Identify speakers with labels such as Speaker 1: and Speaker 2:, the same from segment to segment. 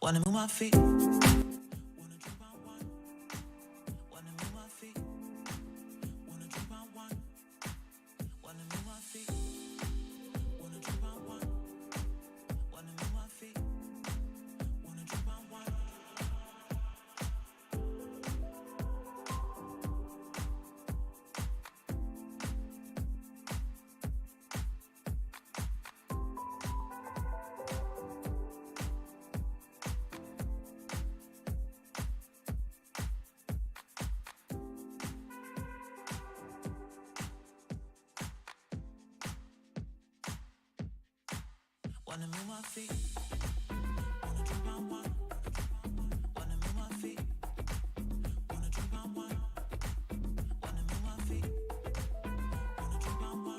Speaker 1: Wanna move my feet. Wanna drink my wine. Wanna move my feet. Wanna drink my wine. Wanna move my feet. Wanna drink my wine. Wanna move my feet. Wanna drink my wine. Wanna move my feet. Wanna drink my wine. Wanna move my feet. Wanna drink my wine.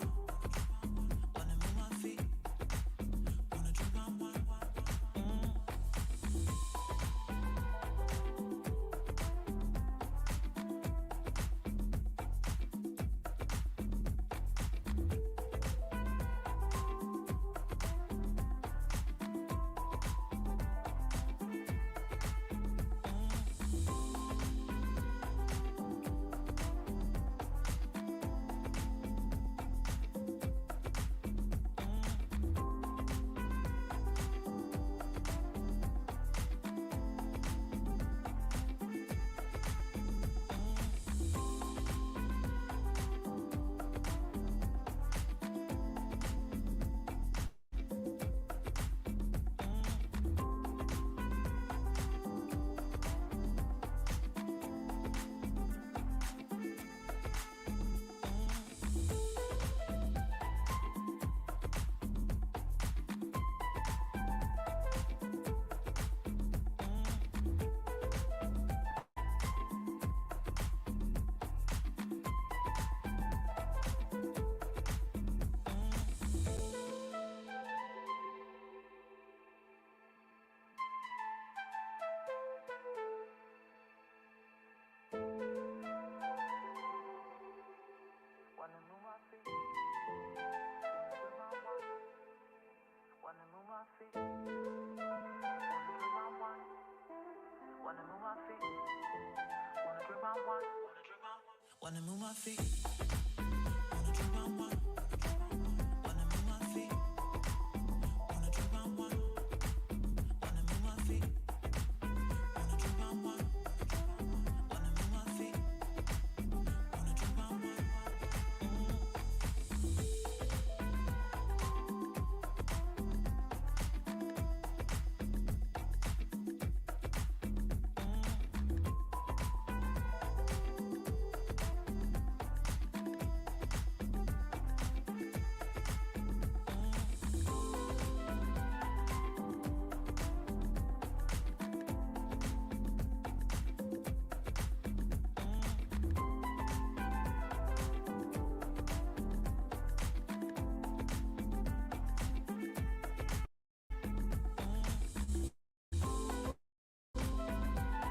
Speaker 1: Wanna move my feet. Wanna drink my wine. Wanna move my feet. Wanna drink my wine. Wanna move my feet. Wanna move my feet. Wanna drink my wine. Wanna move my feet. Wanna drink my wine. Wanna move my feet. Wanna drink my wine. Wanna move my feet. Wanna drink my wine. Wanna move my feet. Wanna drink my wine. Wanna move my feet. Wanna drink my wine.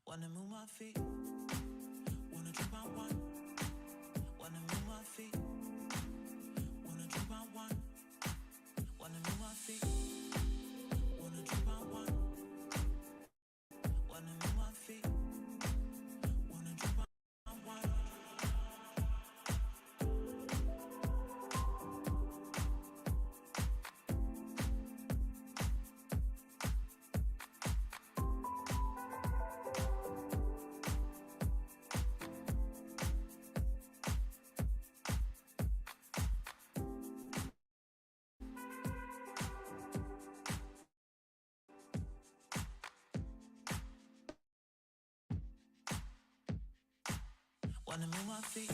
Speaker 1: Wanna move my feet. Wanna drink my wine. Wanna move my feet. Wanna drink my wine. Wanna move my feet. Wanna drink my wine. Wanna move my feet. Wanna drink my wine. Wanna move my feet.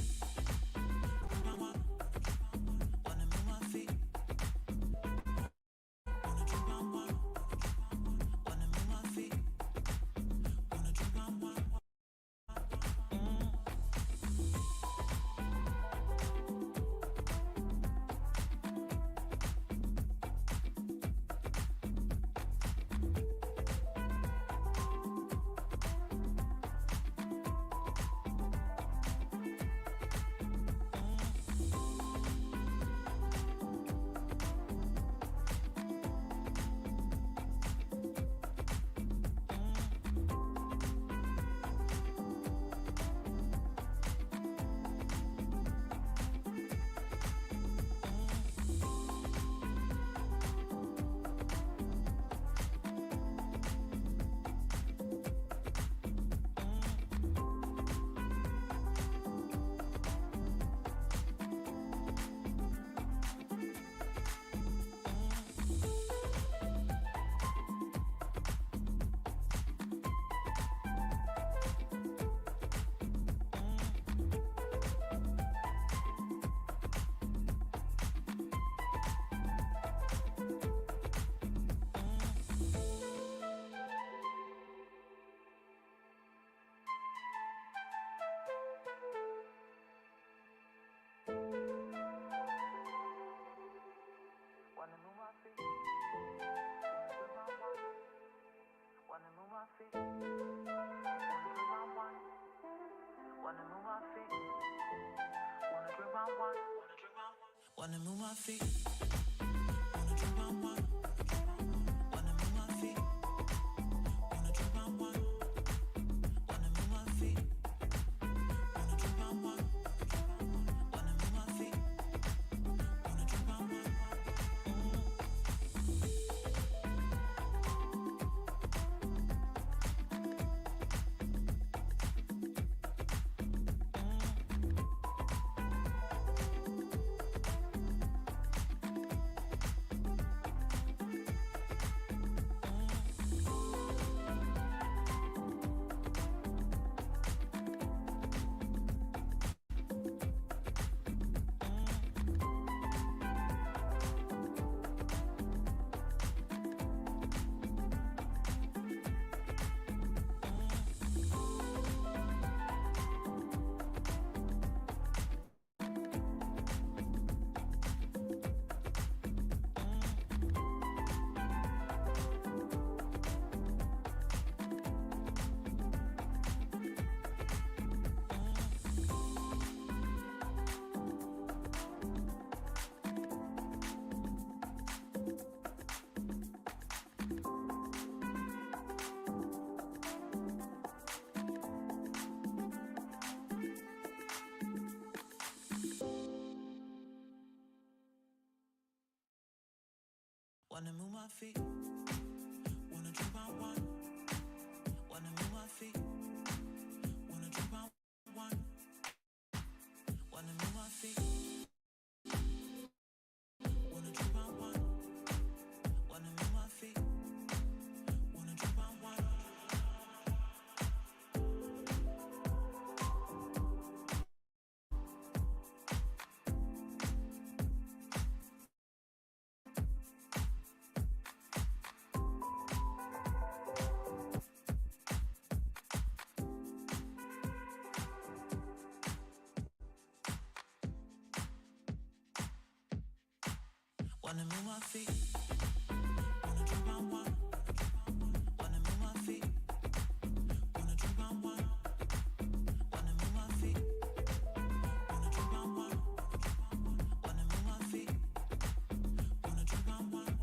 Speaker 1: Wanna move my feet, wanna drink my wine. Wanna move my feet, wanna drink my wine. Wanna move my feet, wanna drink my wine. Wanna move my feet, wanna drink my wine. Wanna move my feet, wanna drink my wine. Wanna move my feet, wanna drink my wine. Wanna move my feet, wanna drink my wine. Wanna move my feet, wanna drink my wine. Wanna move my feet, wanna drink my wine. Wanna move my feet, wanna drink my wine. Wanna move my feet, wanna drink my wine. Wanna move my feet, wanna drink my wine.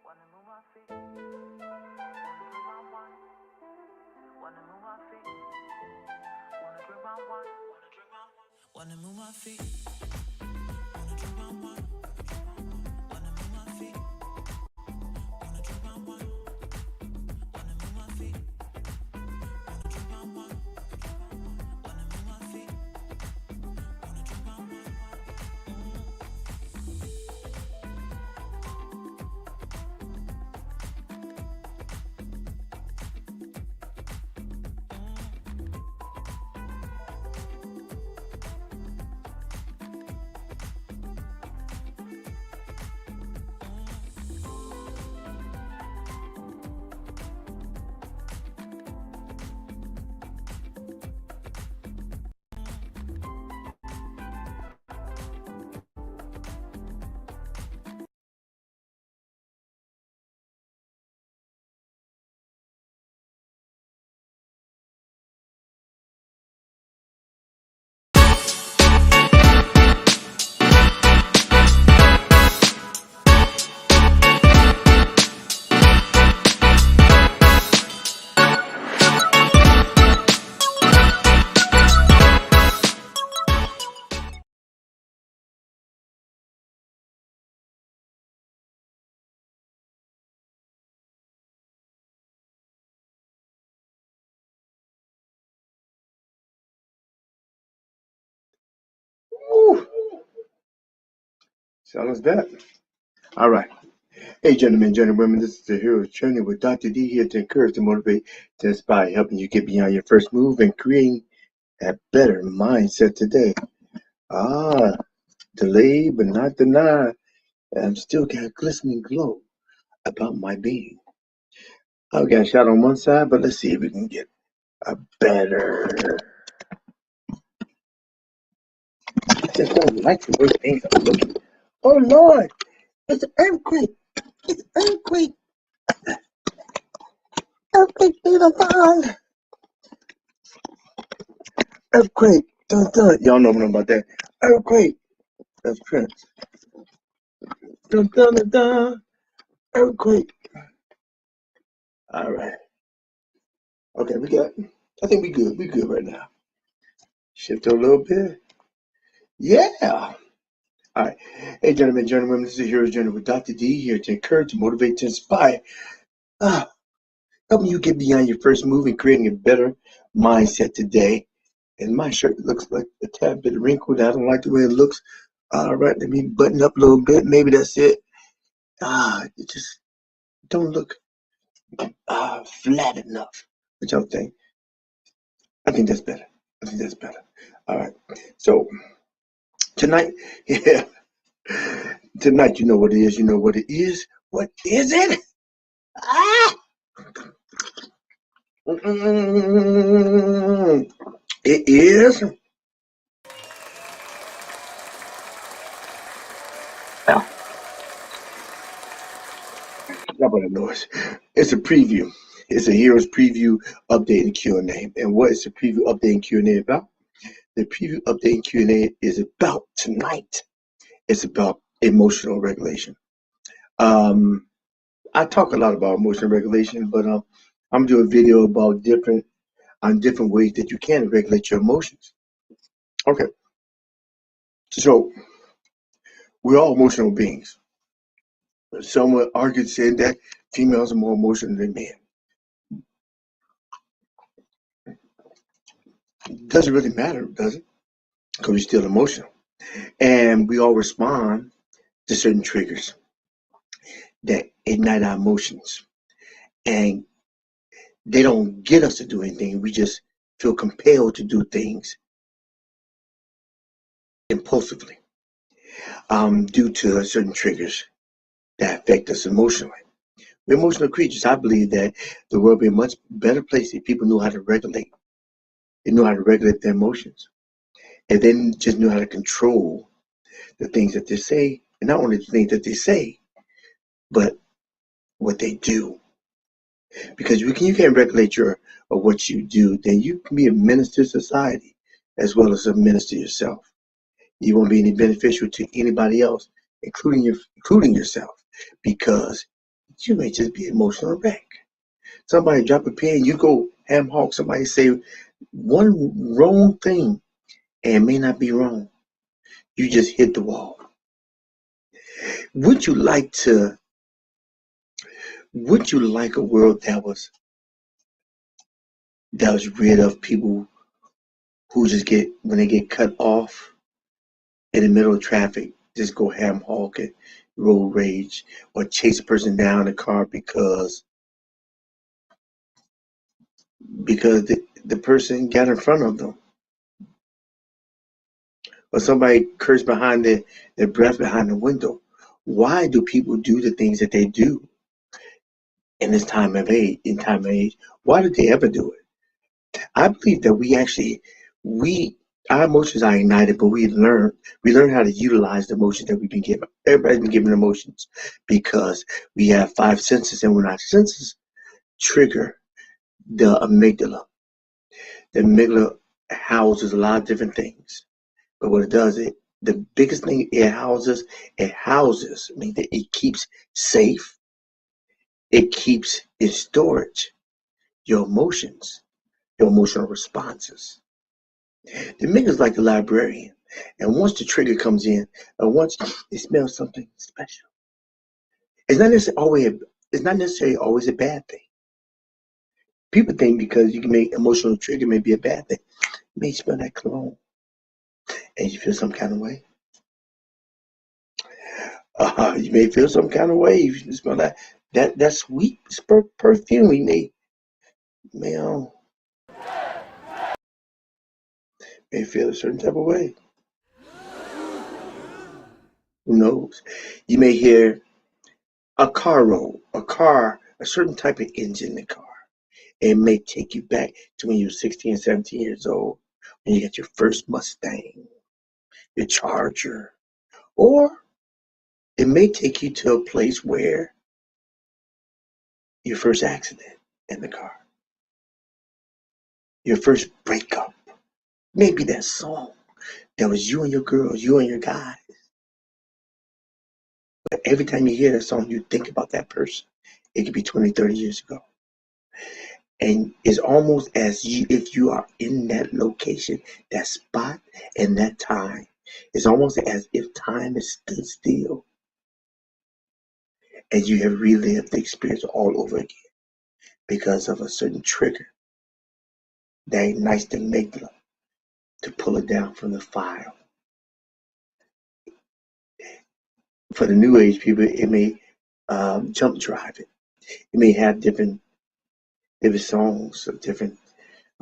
Speaker 1: Wanna move my feet, wanna move my feet, wanna drink my wine. Wanna move my feet, wanna drink my wine. Wanna move my feet, wanna drink my wine. Wanna move my feet, wanna drink my wine. Wanna move my feet, wanna drink my wine. Wanna move my feet, wanna drink my wine.
Speaker 2: Silence that. All right. Hey, gentlemen, this is the Hero's Journey with Dr. D here to encourage, to motivate, to inspire, helping you get beyond your first move and creating a better mindset today. Ah, delayed but not denied. I'm still got a glistening glow about my being. I've got a shot on one side, but let's see if we can get a better. I just don't like the way things are looking. Oh, Lord, it's an earthquake. It's an earthquake. Earthquake in the mind. Earthquake. Dun, dun. Y'all know about that. Earthquake. That's Prince. Dun, dun, dun, dun. Earthquake. All right. Okay, I think we good. We good right now. Shift a little bit. Yeah. All right. Hey, gentlemen, this is the Hero's Journey with Dr. D here to encourage, to motivate, to inspire. Helping you get beyond your first move and creating a better mindset today. And my shirt looks like a tad bit wrinkled. I don't like the way it looks. All right, let me button up a little bit. Maybe that's it. It just don't look flat enough. What y'all think? I think that's better. All right. So tonight, yeah, tonight, you know what it is. You know what it is. What is it? Ah! It is. How about the noise? It's a preview. It's a Heroes Preview Update and Q&A. And what is the Preview Update and Q&A about? The Preview Update and Q&A is about tonight. It's about emotional regulation. I talk a lot about emotional regulation, but I'm gonna do a video about different ways that you can regulate your emotions. Okay, so we're all emotional beings. Someone argued said that females are more emotional than men. Doesn't really matter, does it? Because we're still emotional, and we all respond to certain triggers that ignite our emotions, and they don't get us to do anything. We just feel compelled to do things impulsively due to certain triggers that affect us emotionally. We're emotional creatures. I believe that the world would be a much better place if people knew how to regulate. They knew how to regulate their emotions. And then just knew how to control the things that they say. And not only the things that they say, but what they do. Because you can't regulate or what you do, then you can be a menace to society as well as a menace to yourself. You won't be any beneficial to anybody else, including yourself, because you may just be an emotional wreck. Somebody drop a pin, you go ham hog, somebody say one wrong thing, and it may not be wrong. You just hit the wall. Would you like a world that was rid of people who just when they get cut off in the middle of traffic, just go ham hog and road rage or chase a person down in a car because the person got in front of them, or somebody cursed behind their breath behind the window? Why do people do the things that they do in this time of age? Why did they ever do it? I believe that our emotions are ignited, but we learn how to utilize the emotions that we've been given. Everybody's been given emotions because we have 5 senses, and when our senses trigger the amygdala, the amygdala houses a lot of different things. But what it does, the biggest thing it houses, means that it keeps safe, it keeps in storage your emotions, your emotional responses. The amygdala is like the librarian, and once the trigger comes in, and once it smells something special, it's not necessarily always a bad thing. People think because you can make emotional trigger may be a bad thing. You may smell that cologne, and you feel some kind of way. You may feel some kind of way. You smell that sweet perfume. You may feel a certain type of way. Who knows? You may hear a car roll, a certain type of engine in the car. It may take you back to when you were 16, 17 years old, when you got your first Mustang, your Charger, or it may take you to a place where your first accident in the car, your first breakup, maybe that song that was you and your girls, you and your guys. But every time you hear that song, you think about that person. It could be 20, 30 years ago. And it's almost as if you are in that location, that spot, and that time. It's almost as if time has stood still and you have relived the experience all over again because of a certain trigger that ignites the amygdala to pull it down from the file. For the new age people, it may jump drive it. It may have different songs, different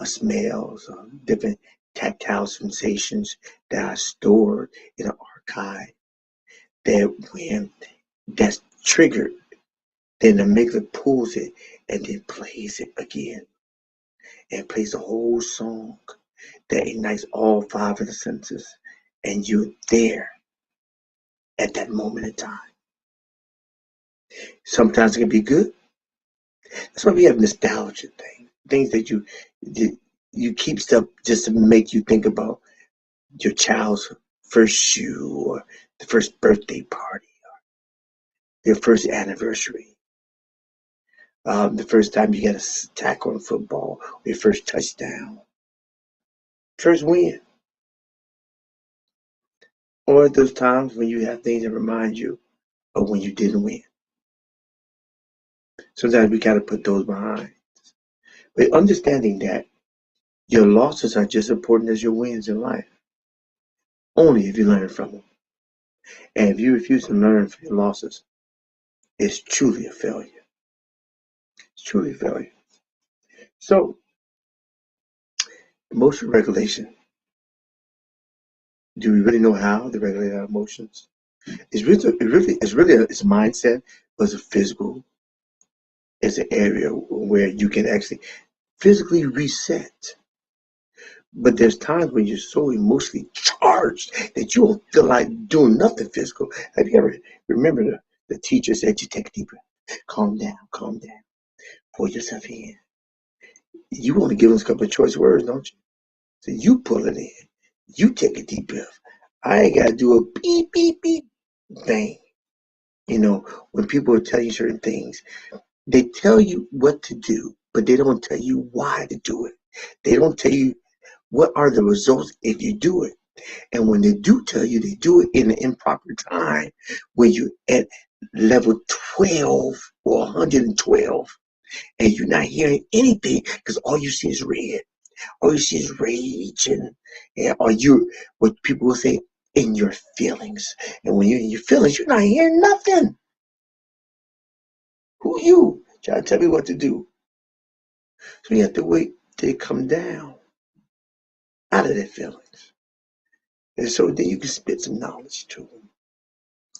Speaker 2: smells, different tactile sensations that are stored in an archive. That when that's triggered, then the amygdala pulls it and then plays it again, and plays the whole song that ignites all five of the senses, and you're there at that moment in time. Sometimes it can be good. That's why we have nostalgia things that you keep stuff just to make you think about your child's first shoe, or the first birthday party, or their first anniversary, the first time you got a tackle on football, or your first touchdown, first win, or those times when you have things that remind you of when you didn't win. Sometimes we got to put those behind. But understanding that your losses are just as important as your wins in life, only if you learn from them. And if you refuse to learn from your losses, it's truly a failure. It's truly a failure. So, emotion regulation. Do we really know how to regulate our emotions? It's a mindset, but it's a physical. It's an area where you can actually physically reset. But there's times when you're so emotionally charged that you don't feel like doing nothing physical. Have you ever remember the teacher said you take a deep breath, calm down, pull yourself in. You want to give us a couple of choice words, don't you? So you pull it in. You take a deep breath. I ain't got to do a beep, beep, beep thing. You know, when people are telling you certain things, they tell you what to do, but they don't tell you why to do it. They don't tell you what are the results if you do it. And when they do tell you, they do it in an improper time when you're at level 12 or 112 and you're not hearing anything because all you see is red. All you see is rage, and or you, what people will say, in your feelings. And when you're in your feelings, you're not hearing nothing. Who you? Trying to tell me what to do. So you have to wait till they come down out of their feelings. And so then you can spit some knowledge to them.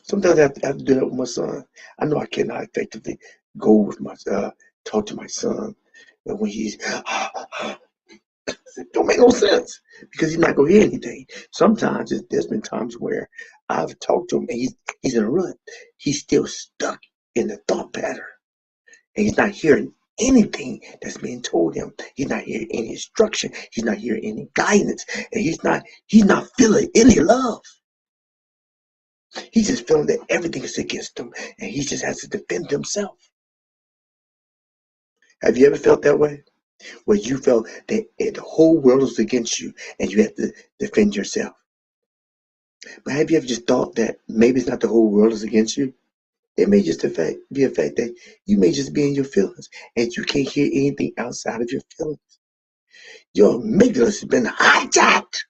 Speaker 2: Sometimes I have to do that with my son. I know I cannot effectively go with talk to my son when he's it don't make no sense because he's not gonna hear anything. Sometimes there's been times where I've talked to him and he's in a rut. He's still stuck in the thought pattern and he's not hearing anything that's being told him. He's not hearing any instruction. He's not hearing any guidance, and he's not feeling any love. He's just feeling that everything is against him, and he just has to defend himself. Have you ever felt that way? Where you felt that the whole world is against you and you have to defend yourself. But have you ever just thought that maybe it's not the whole world is against you? It may just be a fact that you may just be in your feelings and you can't hear anything outside of your feelings. Your amygdala has been hijacked.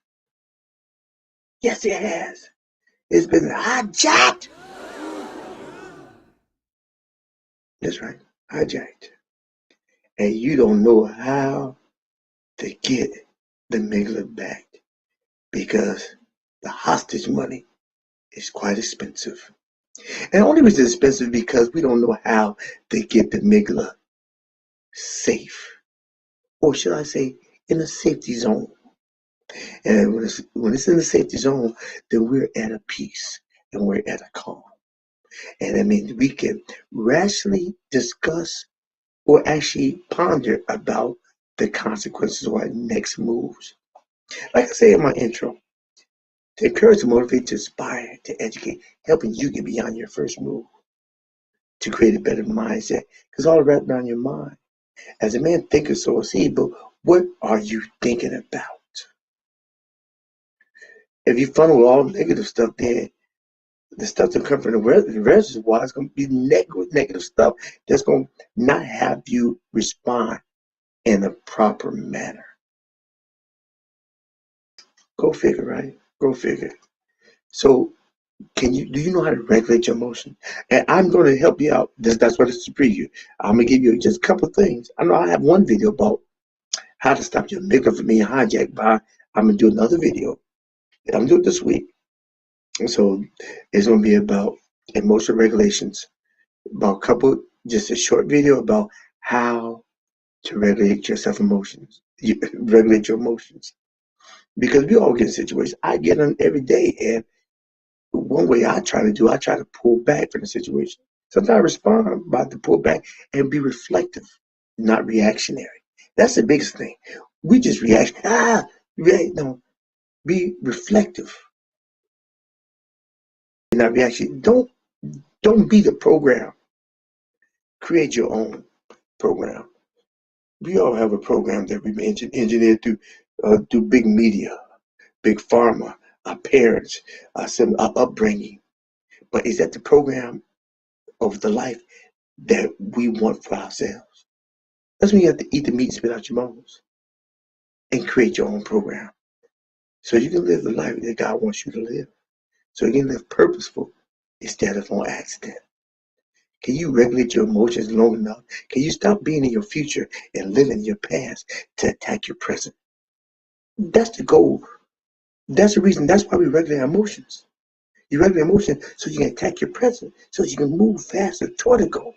Speaker 2: Yes, it has. It's been hijacked. That's right, hijacked. And you don't know how to get the amygdala back because the hostage money is quite expensive. And the only reason it's expensive is because we don't know how to get the amygdala safe. Or should I say, in a safety zone. And when it's in the safety zone, then we're at a peace and we're at a calm. And that means we can rationally discuss or actually ponder about the consequences of our next moves. Like I say in my intro, to encourage, to motivate, to inspire, to educate, helping you get beyond your first move, to create a better mindset. Because all wrapped around your mind. As a man thinketh, so is he. But what are you thinking about? If you funnel all negative stuff, then the stuff that comes from the reservoir is going to be negative stuff that's going to not have you respond in a proper manner. Go figure, right? Go figure. So, do you know how to regulate your emotion? And I'm going to help you out. That's what it's to preview. I'm going to give you just a couple of things. I know I have one video about how to stop your amygdala from being hijacked by. I'm going to do another video. I'm going to do it this week. So, it's going to be about emotional regulations. Just a short video about how to regulate your emotions. Regulate your emotions. Because we all get in situations. I get them every day. And one way I try to pull back from the situation. Sometimes I respond by to pull back and be reflective, not reactionary. That's the biggest thing. We just react. No, be reflective, not reaction. Don't be the program. Create your own program. We all have a program that we've engineered through big media, big pharma, our parents, our upbringing. But is that the program of the life that we want for ourselves? That's when you have to eat the meat and spit out your bones and create your own program. So you can live the life that God wants you to live. So you can live purposeful instead of on accident. Can you regulate your emotions long enough? Can you stop being in your future and living in your past to attack your present? That's the goal. That's the reason. That's why we regulate our emotions. You regulate emotions so you can attack your present, so you can move faster toward the goal.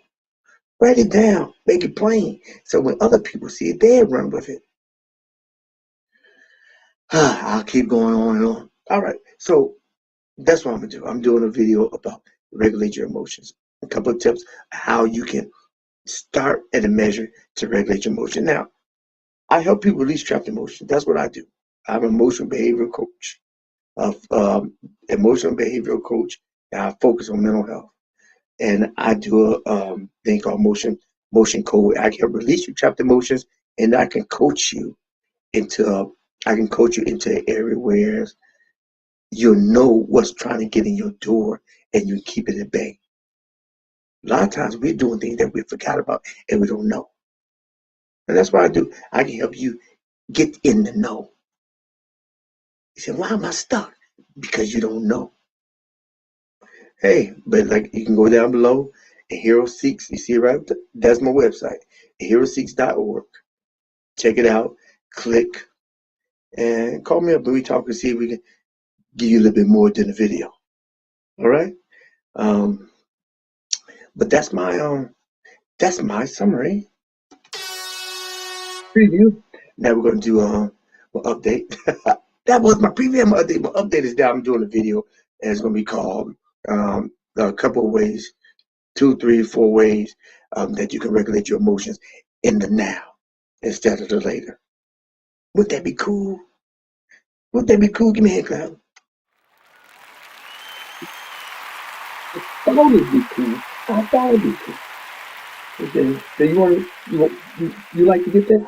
Speaker 2: Write it down, make it plain, so when other people see it, they run with it. I'll keep going on and on. All right, so that's what I'm gonna do. I'm doing a video about regulate your emotions. A couple of tips how you can start at a measure to regulate your emotion. Now, I help people release trapped emotions. That's what I do. I'm an emotional behavioral coach, emotional behavioral coach, and I focus on mental health. And I do a thing called motion code. I can release your trapped emotions, and into I can coach you into an area where you'll know what's trying to get in your door, and you can keep it at bay. A lot of times we're doing things that we forgot about and we don't know. And that's what I do. I can help you get in the know. You say, why am I stuck? Because you don't know. Hey, but like you can go down below and Hero Seeks. You see it right? That's my website, heroseeks.org. Check it out. Click and call me up and we talk and see if we can give you a little bit more than the video. All right. Um, but that's my summary preview. Now we're gonna do an update. That was my preview. My update. My update is down. I'm doing a video and it's gonna be called a couple of ways, 2, 3, 4 ways that you can regulate your emotions in the now instead of the later. Would that be cool? Would that be cool? Give me a hand clap. I thought it'd be cool. I thought it'd be cool. Okay. So you like to get that?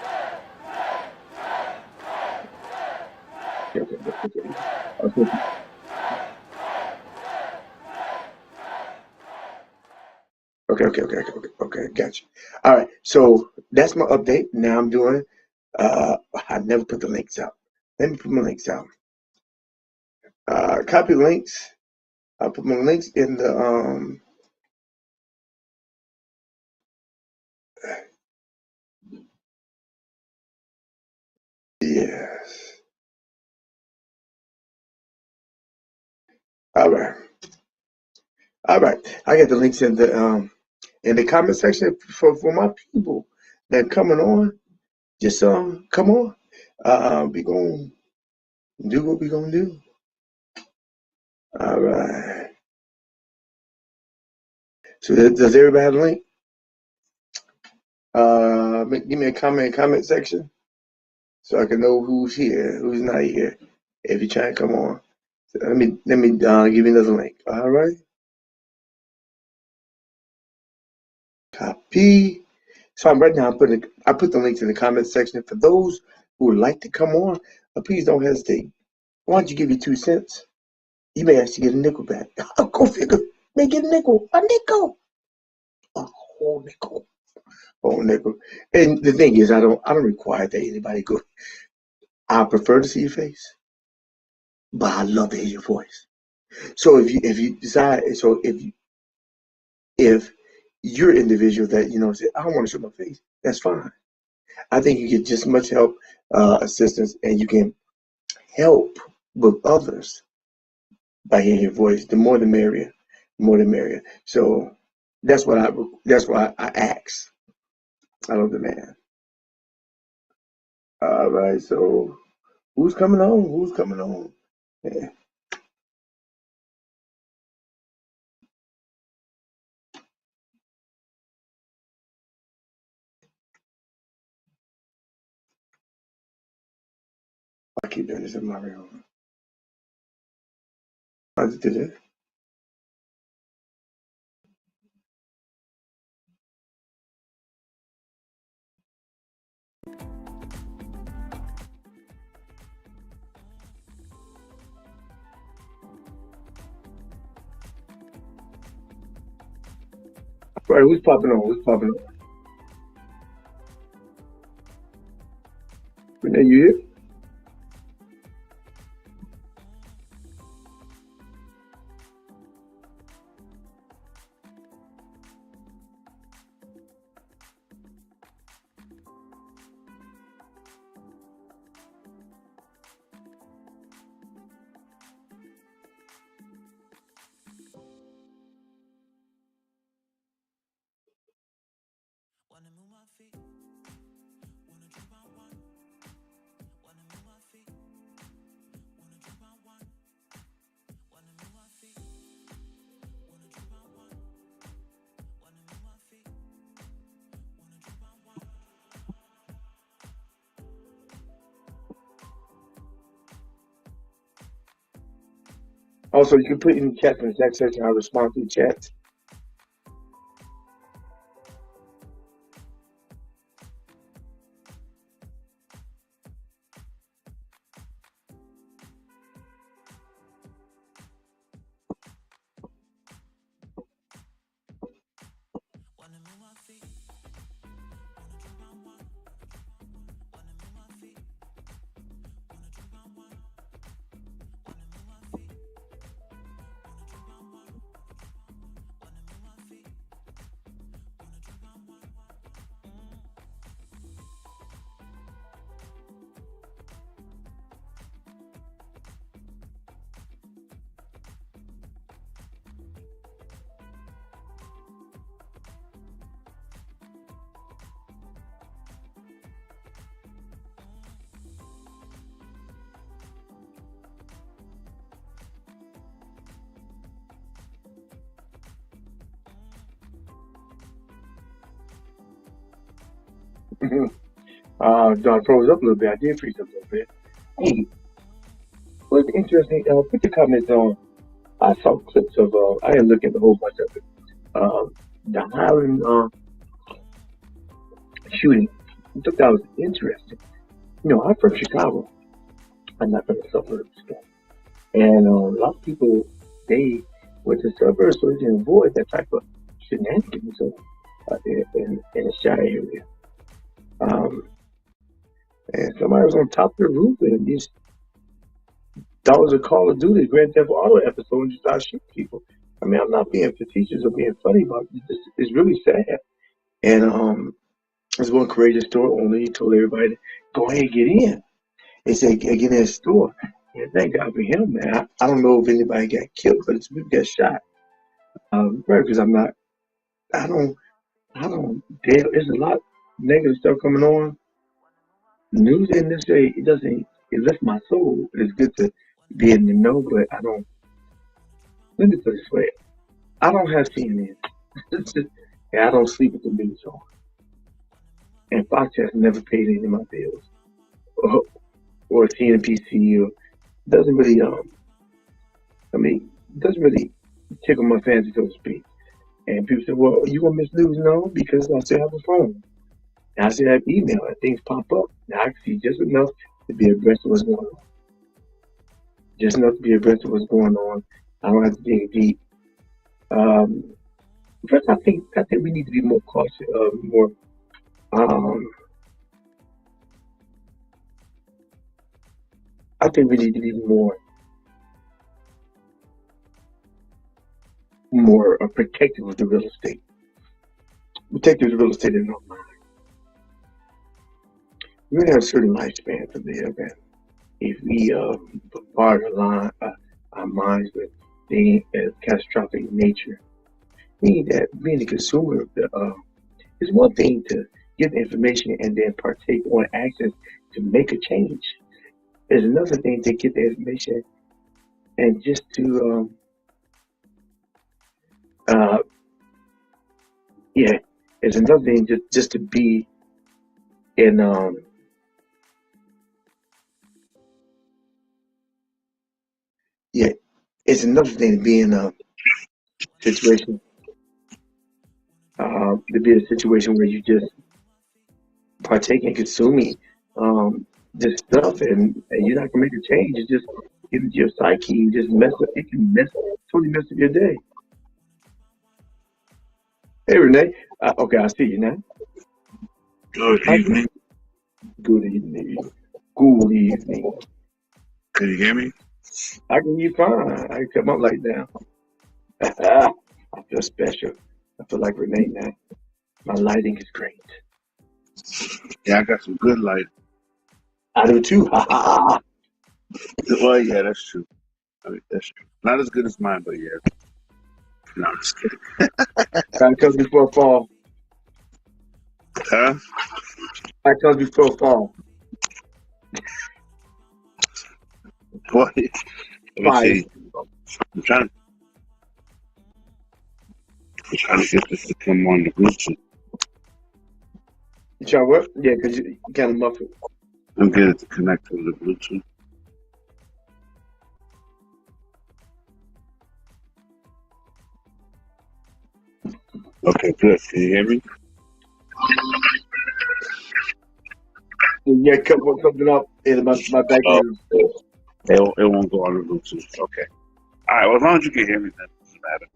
Speaker 2: Okay. Okay. Okay. Gotcha. All right. So that's my update. Now I'm doing. I never put the links out. Let me put my links out. Copy links. I'll put my links in the Yes. All right. All right. I got the links in the comment section for my people that coming on. Just come on. We gonna do what we gonna do. All right. So does everybody have a link? Give me a comment section so I can know who's here, who's not here. If you're trying to come on, so let me give you another link. All right. Copy. So right now I put the links in the comment section for those who would like to come on. Please don't hesitate. Why don't you give your 2 cents? You may actually get a nickel back. Go figure. May get a nickel. A whole nickel. Whole nickel. And the thing is, I don't require that anybody go. I prefer to see your face, but I love to hear your voice. So if you decide, so if you're an individual that say I don't want to show my face, that's fine. I think you get just as much help, assistance, and you can help with others by hearing your voice. The more the merrier. The more the merrier. So that's why I ask. I don't demand. All right. So who's coming on? Who's coming on? Yeah. I keep doing this in my room. I just did it. Right. Who's popping on? Who's popping on? Renee, you here?
Speaker 1: Wanna move my feet, wanna drink my wine. Wanna move my feet, wanna drink my wine. Wanna move my feet, wanna drink my wine. Wanna move my feet, wanna drink my wine.
Speaker 2: Also, you can put in the chat in the chat section. I'll respond to the chat.
Speaker 1: Wanna move my feet, wanna drink my wine. Wanna move my feet, wanna drink my wine. Wanna move my feet, wanna drink my wine. Wanna move my feet, wanna drink my wine.
Speaker 2: John froze up a little bit. I did freeze up a little bit. Hey, what's interesting? Put your comments on. I saw clips of. I didn't look at the whole bunch of it. The Highland shooting. I thought that was interesting. I'm from Chicago. I'm not from the suburbs, and a lot of people they went to suburbs so they can avoid that type of shenanigans in the shy area. Um, and somebody was on top of the roof and just thought it was a Call of Duty Grand Theft Auto episode and just started shooting people. I mean, I'm not being facetious or being funny, but it's really sad. And there's one courageous store owner. He told everybody, "Go ahead, get in." They say get in the store. Yeah, thank God for him, man. I don't know if anybody got killed, but it's people got shot. Right, because I don't, there's a lot of negative stuff coming on. News industry, it doesn't, it lifts my soul. It's good to be in the know, but I don't, let me put it this way. I don't have CNN. And I don't sleep with the news on. And Fox has never paid any of my bills. Or, or CNBC, or doesn't really, doesn't really tickle my fancy, so to speak. And people say, well, you gonna miss news? No, because I still have a phone. And I still have email and things pop up. Now I can see just enough to be abreast of what's going on. Just enough to be abreast of what's going on. I don't have to dig deep. First, I think we need to be more cautious, more. I think we need to be more protective of the real estate. Protective of the real estate in our mind. We have a certain lifespan to live, and if we bombard our minds with things as catastrophic in nature, meaning that being a consumer of the it's one thing to get the information and then partake on actions to make a change. It's another thing to get the information and just to yeah, it's another thing just to be in yeah, it's another thing to be in a situation where you just partake in consuming this stuff and you're not gonna make a change. It's just get into your psyche and just mess up. It can totally mess up your day. Hey Renee, okay, I see you now.
Speaker 3: Good
Speaker 2: Hi,
Speaker 3: evening.
Speaker 2: good evening. Good evening.
Speaker 3: Can you hear me?
Speaker 2: I can hear you fine. I can cut my light down. I feel special. I feel like Renee now. My lighting is great.
Speaker 3: Yeah, I got some good light.
Speaker 2: I do too. Ha ha ha.
Speaker 3: Well, yeah, that's true. I mean, that's true. Not as good as mine, but yeah. No, I'm just kidding.
Speaker 2: That comes before fall.
Speaker 3: Huh?
Speaker 2: That comes before fall.
Speaker 3: Boy, let me
Speaker 2: Fire.
Speaker 3: see. I'm trying to get this to come on the Bluetooth.
Speaker 2: You try what? Yeah, because you kind of muffled.
Speaker 3: I'm getting it to connect to the Bluetooth. Okay, good. Can you hear me?
Speaker 2: Yeah, cut something up in my background.
Speaker 3: It won't go on the Bluetooth. Okay. All right. Well, as long as you can hear me, then it doesn't matter.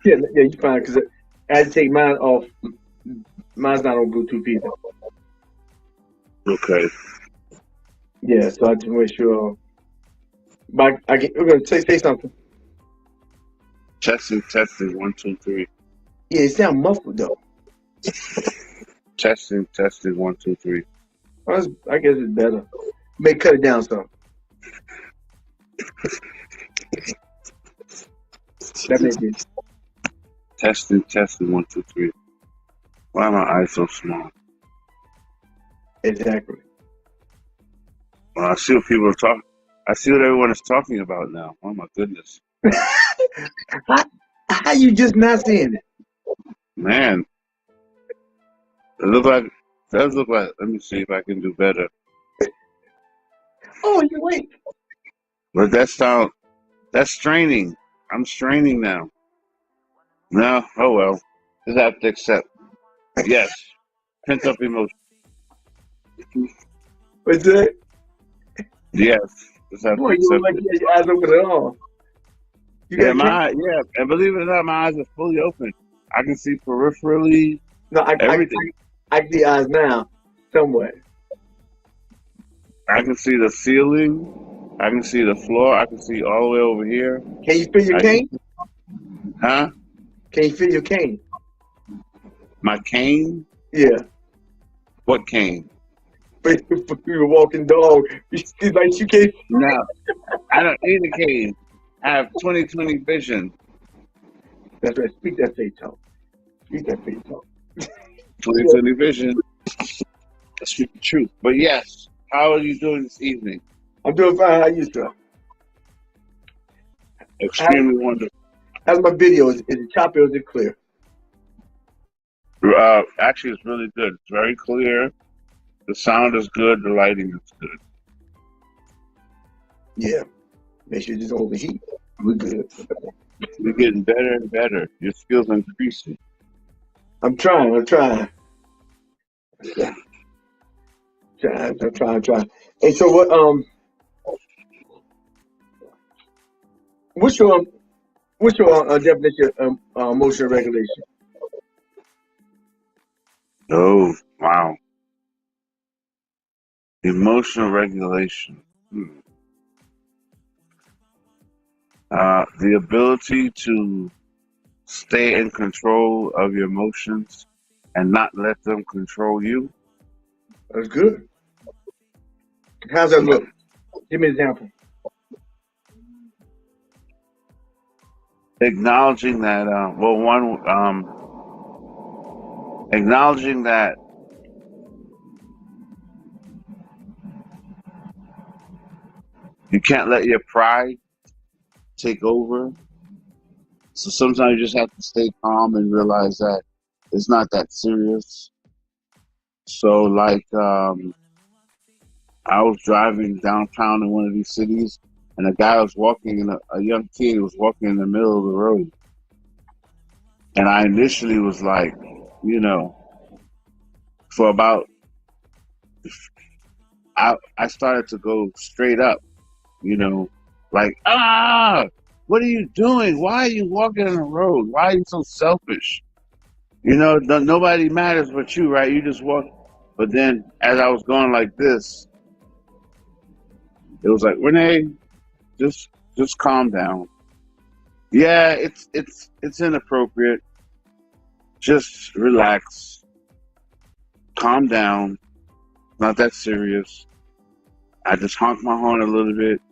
Speaker 2: Yeah, you fine because I had to take mine off. Mine's not on Bluetooth either.
Speaker 3: Okay.
Speaker 2: Yeah, so I just make sure. But we're gonna say something.
Speaker 3: Testing, 1, 2, 3.
Speaker 2: Yeah, it sounds muffled though.
Speaker 3: Testing, 1, 2, 3.
Speaker 2: I guess it's better. May cut it down some. That may be.
Speaker 3: Testing, 1, 2, 3. Why are my eyes so small?
Speaker 2: Exactly.
Speaker 3: Well, I see what people are talking. I see what everyone is talking about now. Oh my goodness,
Speaker 2: How you just not seeing it?
Speaker 3: man! It does look like. Let me see if I can do better.
Speaker 2: Oh, you wait.
Speaker 3: But that's straining. I'm straining now. No, oh well. Just have to accept. Yes, pent up emotion.
Speaker 2: What's that?
Speaker 3: Yes, just have to
Speaker 2: Boy, you
Speaker 3: accept
Speaker 2: look like
Speaker 3: it.
Speaker 2: you had your eyes open at all. You
Speaker 3: Yeah,
Speaker 2: got
Speaker 3: and believe it or not, my eyes are fully open. I can see peripherally
Speaker 2: no,
Speaker 3: everything.
Speaker 2: I can see eyes now, somewhat.
Speaker 3: I can see the ceiling. I can see the floor. I can see all the way over here.
Speaker 2: Can you feel your cane?
Speaker 3: Huh?
Speaker 2: Can you feel your cane?
Speaker 3: My cane?
Speaker 2: Yeah.
Speaker 3: What cane?
Speaker 2: for you walking dog. She's like you can't.
Speaker 3: No, I don't need a cane. I have 20/20 vision.
Speaker 2: That's right. Speak that faith talk. Speak that faith talk.
Speaker 3: 20/20 vision. Speak the truth. But yes, how are you doing this evening?
Speaker 2: I'm doing fine. How you, sir?
Speaker 3: Extremely wonderful.
Speaker 2: How's my video? Is it choppy or is it clear?
Speaker 3: Actually, it's really good. It's very clear. The sound is good. The lighting is good.
Speaker 2: Yeah. Make sure you don't overheat. We're good.
Speaker 3: You're getting better and better. Your skills are increasing.
Speaker 2: I'm trying. I'm trying. Hey, so what's your definition of emotional regulation?
Speaker 3: Oh, wow. Emotional regulation. The ability to stay in control of your emotions and not let them control you.
Speaker 2: That's good. How's that look? Give me an example.
Speaker 3: Acknowledging that, acknowledging that you can't let your pride take over. So sometimes you just have to stay calm and realize that it's not that serious. So like, I was driving downtown in one of these cities, and a guy was walking in a young kid was walking in the middle of the road. And I initially was like, for about, I started to go straight up, like, what are you doing? Why are you walking on the road? Why are you so selfish? Nobody matters but you, right? You just walk. But then as I was going like this, it was like, Renee, just calm down. Yeah, it's inappropriate. Just relax. Calm down. Not that serious. I just honked my horn a little bit.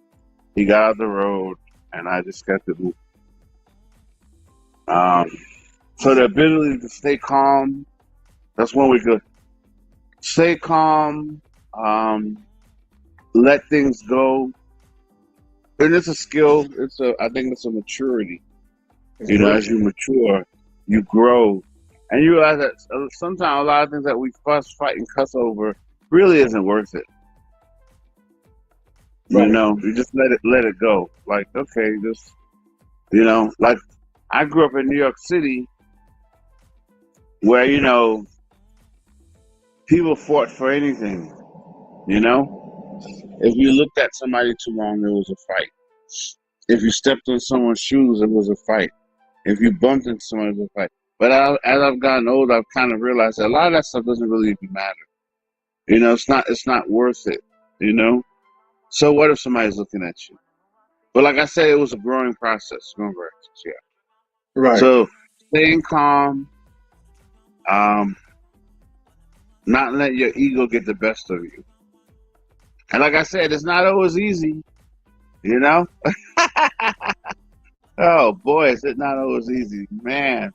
Speaker 3: He got out the road, and I just kept it moving. So the ability to stay calm, that's one way good. Stay calm, let things go. And it's a skill. I think it's a maturity. As you mature, you grow. And you realize that sometimes a lot of things that we fuss, fight, and cuss over really isn't worth it.
Speaker 2: Right.
Speaker 3: You just let it go. Like, okay, just, like I grew up in New York City where, people fought for anything, If you looked at somebody too long, there was a fight. If you stepped on someone's shoes, it was a fight. If you bumped into someone, it was a fight. But as I've gotten older, I've kind of realized that a lot of that stuff doesn't really even matter. It's not worth it, So what if somebody's looking at you? But like I said, it was a growing process. Remember, yeah.
Speaker 2: Right.
Speaker 3: So staying calm, not let your ego get the best of you. And like I said, it's not always easy, Oh boy, is it not always easy, man.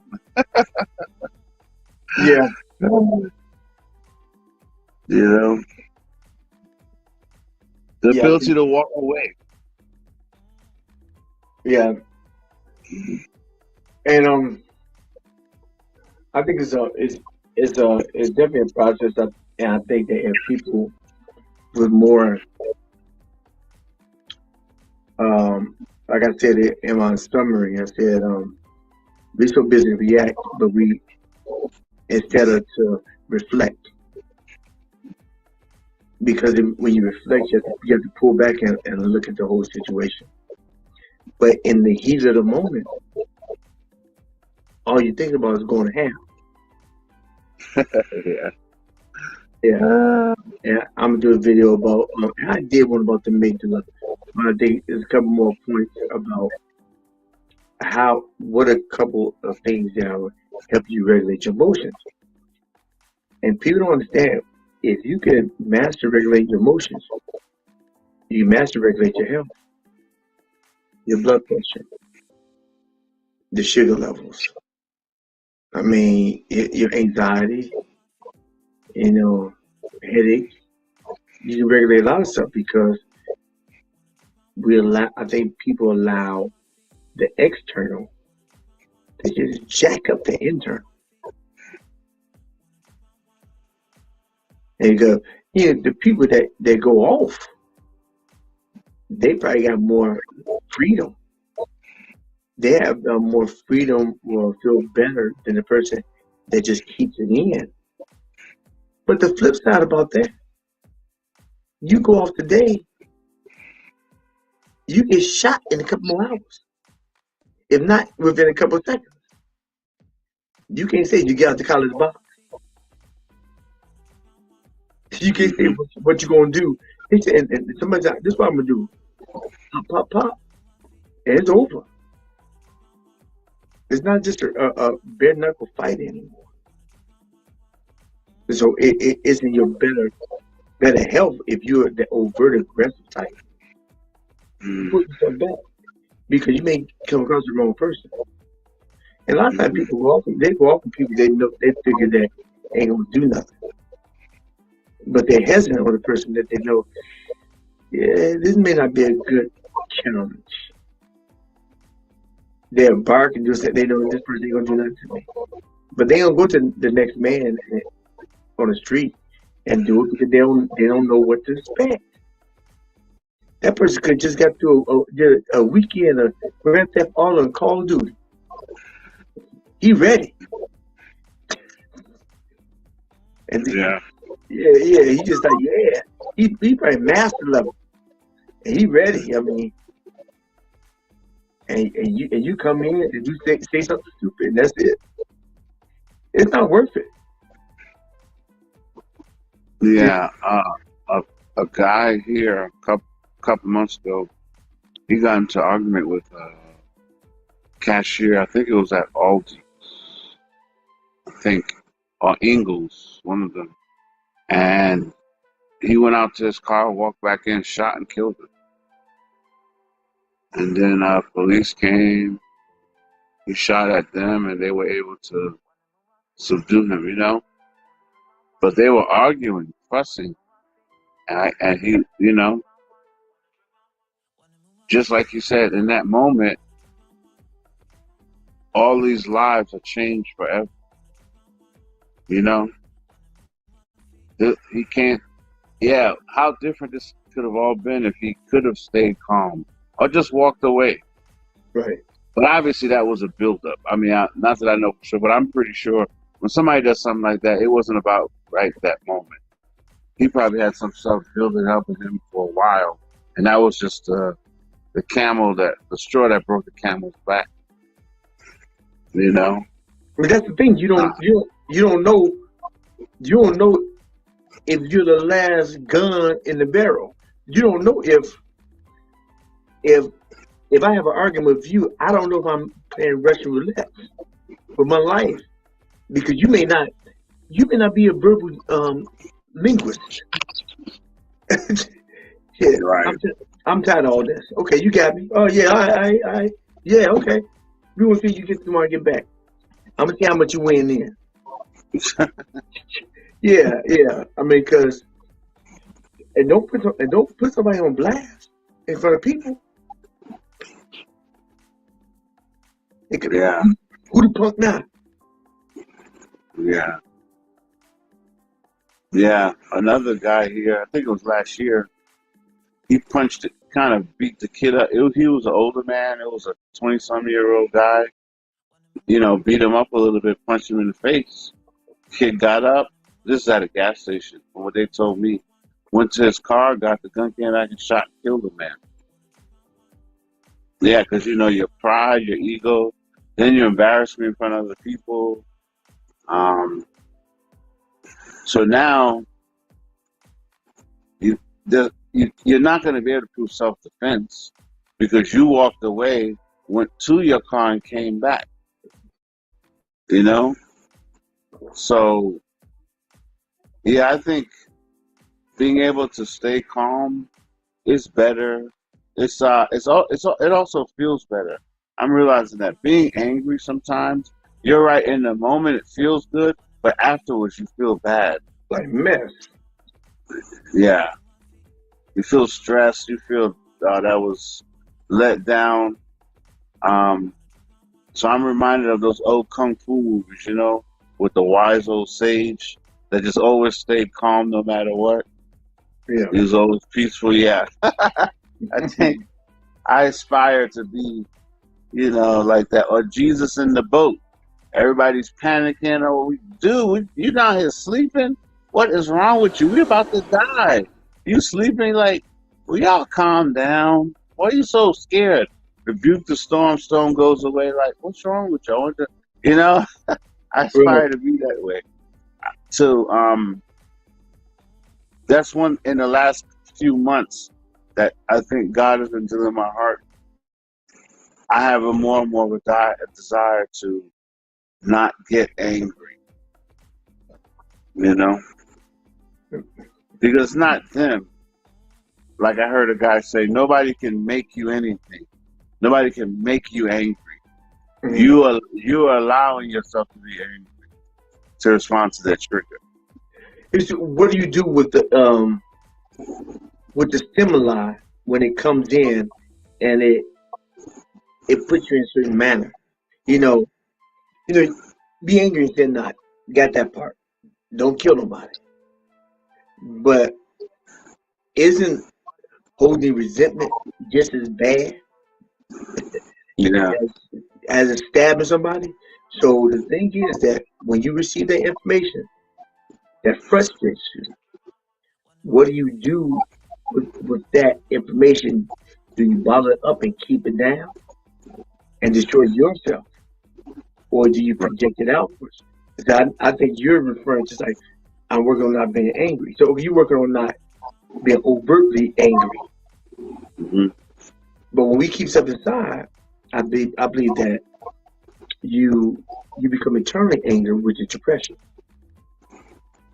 Speaker 2: Yeah.
Speaker 3: The ability to walk away.
Speaker 2: Yeah. And I think it's definitely a process and I think that if people with more like I said in my summary, I said we're so busy to react, but we instead of to reflect. Because when you reflect, you have to pull back and look at the whole situation. But in the heat of the moment, all you think about is going to ham. Yeah. And I'm gonna do a video about. I did one about the amygdala, but I think there's a couple more points about what a couple of things that will help you regulate your emotions. And people don't understand. if you can master regulate your emotions, you master regulate your health, your blood pressure, the sugar levels. I mean, your anxiety, you know, headaches. You can regulate a lot of stuff because we allow. I think people allow the external to just jack up the internal. And you go, the people that go off, they probably got more freedom. They have more freedom or feel better than the person that just keeps it in. But the flip side about that, you go off today, you get shot in a couple more hours. If not within a couple of seconds. You can't say you get out the college box. You can't say what you're going to do. He said, and somebody's like, this is what I'm going to do. Pop, pop, pop. And it's over. It's not just a bare knuckle fight anymore. So it isn't your better health if you're the overt aggressive type. You put yourself back because you may come across the wrong person. And a lot of times people go off with people they figure that ain't gonna do nothing. But they're hesitant on the person that they know, yeah, this may not be a good challenge. They'll bark and just say they know this person ain't gonna do nothing to me. But they don't go to the next man on the street and do it because they don't know what to expect. That person could just got through a weekend of Grand Theft Auto and Call of Duty. He ready. And
Speaker 3: Yeah.
Speaker 2: He just like, yeah. He probably master level. And he ready. I mean, and you come in and you say something stupid and that's it. It's not worth it.
Speaker 3: Yeah. A guy here a couple months ago, he got into an argument with a cashier. I think it was at Aldi. I think, or Ingles, one of them. And he went out to his car, walked back in, shot and killed him. And then police came. He shot at them, and they were able to subdue him, you know. But they were arguing, fussing, and he, you know, just like you said, in that moment, all these lives are changed forever. You know, he can't. Yeah, how different this could have all been if he could have stayed calm or just walked away.
Speaker 2: Right.
Speaker 3: But obviously, that was a buildup. I mean, not that I know for sure, but I'm pretty sure when somebody does something like that, it wasn't about right that moment. He probably had some stuff building up in him for a while, and that was just the straw that broke the camel's back. You know.
Speaker 2: But that's the thing. You don't know if you're the last gun in the barrel. You don't know if I have an argument with you, I don't know if I'm playing Russian roulette with my life because you may not be a verbal linguist. Yeah,
Speaker 3: Right.
Speaker 2: I'm tired of all this. Okay, you got me. Oh yeah, I yeah, okay. We will see you get tomorrow. Get back. I'm gonna see how much you win in. Yeah. I mean, and don't put somebody on blast in front of people. It could,
Speaker 3: Yeah.
Speaker 2: Who the punk now?
Speaker 3: Yeah. Yeah. Another guy here, I think it was last year, he punched it, kind of beat the kid up. He was an older man. It was a 20-some-year-old guy. You know, beat him up a little bit, punched him in the face. Kid got up. This is at a gas station, from what they told me. Went to his car, got the gun, came back and shot and killed the man. Yeah, because, you know, your pride, your ego, then you embarrass me in front of other people. So now, you're not going to be able to prove self-defense because you walked away, went to your car, and came back. You know? So, yeah, I think being able to stay calm is better. It also feels better. I'm realizing that being angry sometimes, you're right, in the moment it feels good, but afterwards you feel bad.
Speaker 2: Like mess.
Speaker 3: Yeah. You feel stressed, you feel that was let down. Um so I'm reminded of those old kung fu movies, with the wise old sage that just always stayed calm no matter what.
Speaker 2: Yeah.
Speaker 3: He was always peaceful. Yeah. I think I aspire to be, like that. Or Jesus in the boat. Everybody's panicking. Oh, you down here sleeping? What is wrong with you? We about to die. You sleeping? Like, will y'all calm down? Why are you so scared? Rebuke the storm. Storm goes away. Like, what's wrong with y'all? I
Speaker 2: Right.
Speaker 3: aspire to be that way. So, that's one in the last few months that I think God has been doing in my heart. I have a more and more of a desire to not get angry, because it's not them. Like I heard a guy say, nobody can make you anything. Nobody can make you angry.
Speaker 2: Mhm.
Speaker 3: You are allowing yourself to be angry to respond to that trigger.
Speaker 2: What do you do with the stimuli when it comes in and it puts you in a certain manner? You know, be angry and sin not. Got that part. Don't kill nobody. But isn't holding resentment just as bad
Speaker 3: Yeah.
Speaker 2: as a stabbing somebody? So the thing is that when you receive that information that frustrates you, what do you do with that information? Do you bottle it up and keep it down and destroy yourself? Or do you project it outwards? 'Cause I think you're referring to like, I'm working on not being angry. So you're working on not being overtly angry.
Speaker 3: Hmm.
Speaker 2: But when we keep stuff inside, I believe that you become eternally angry, which is depression.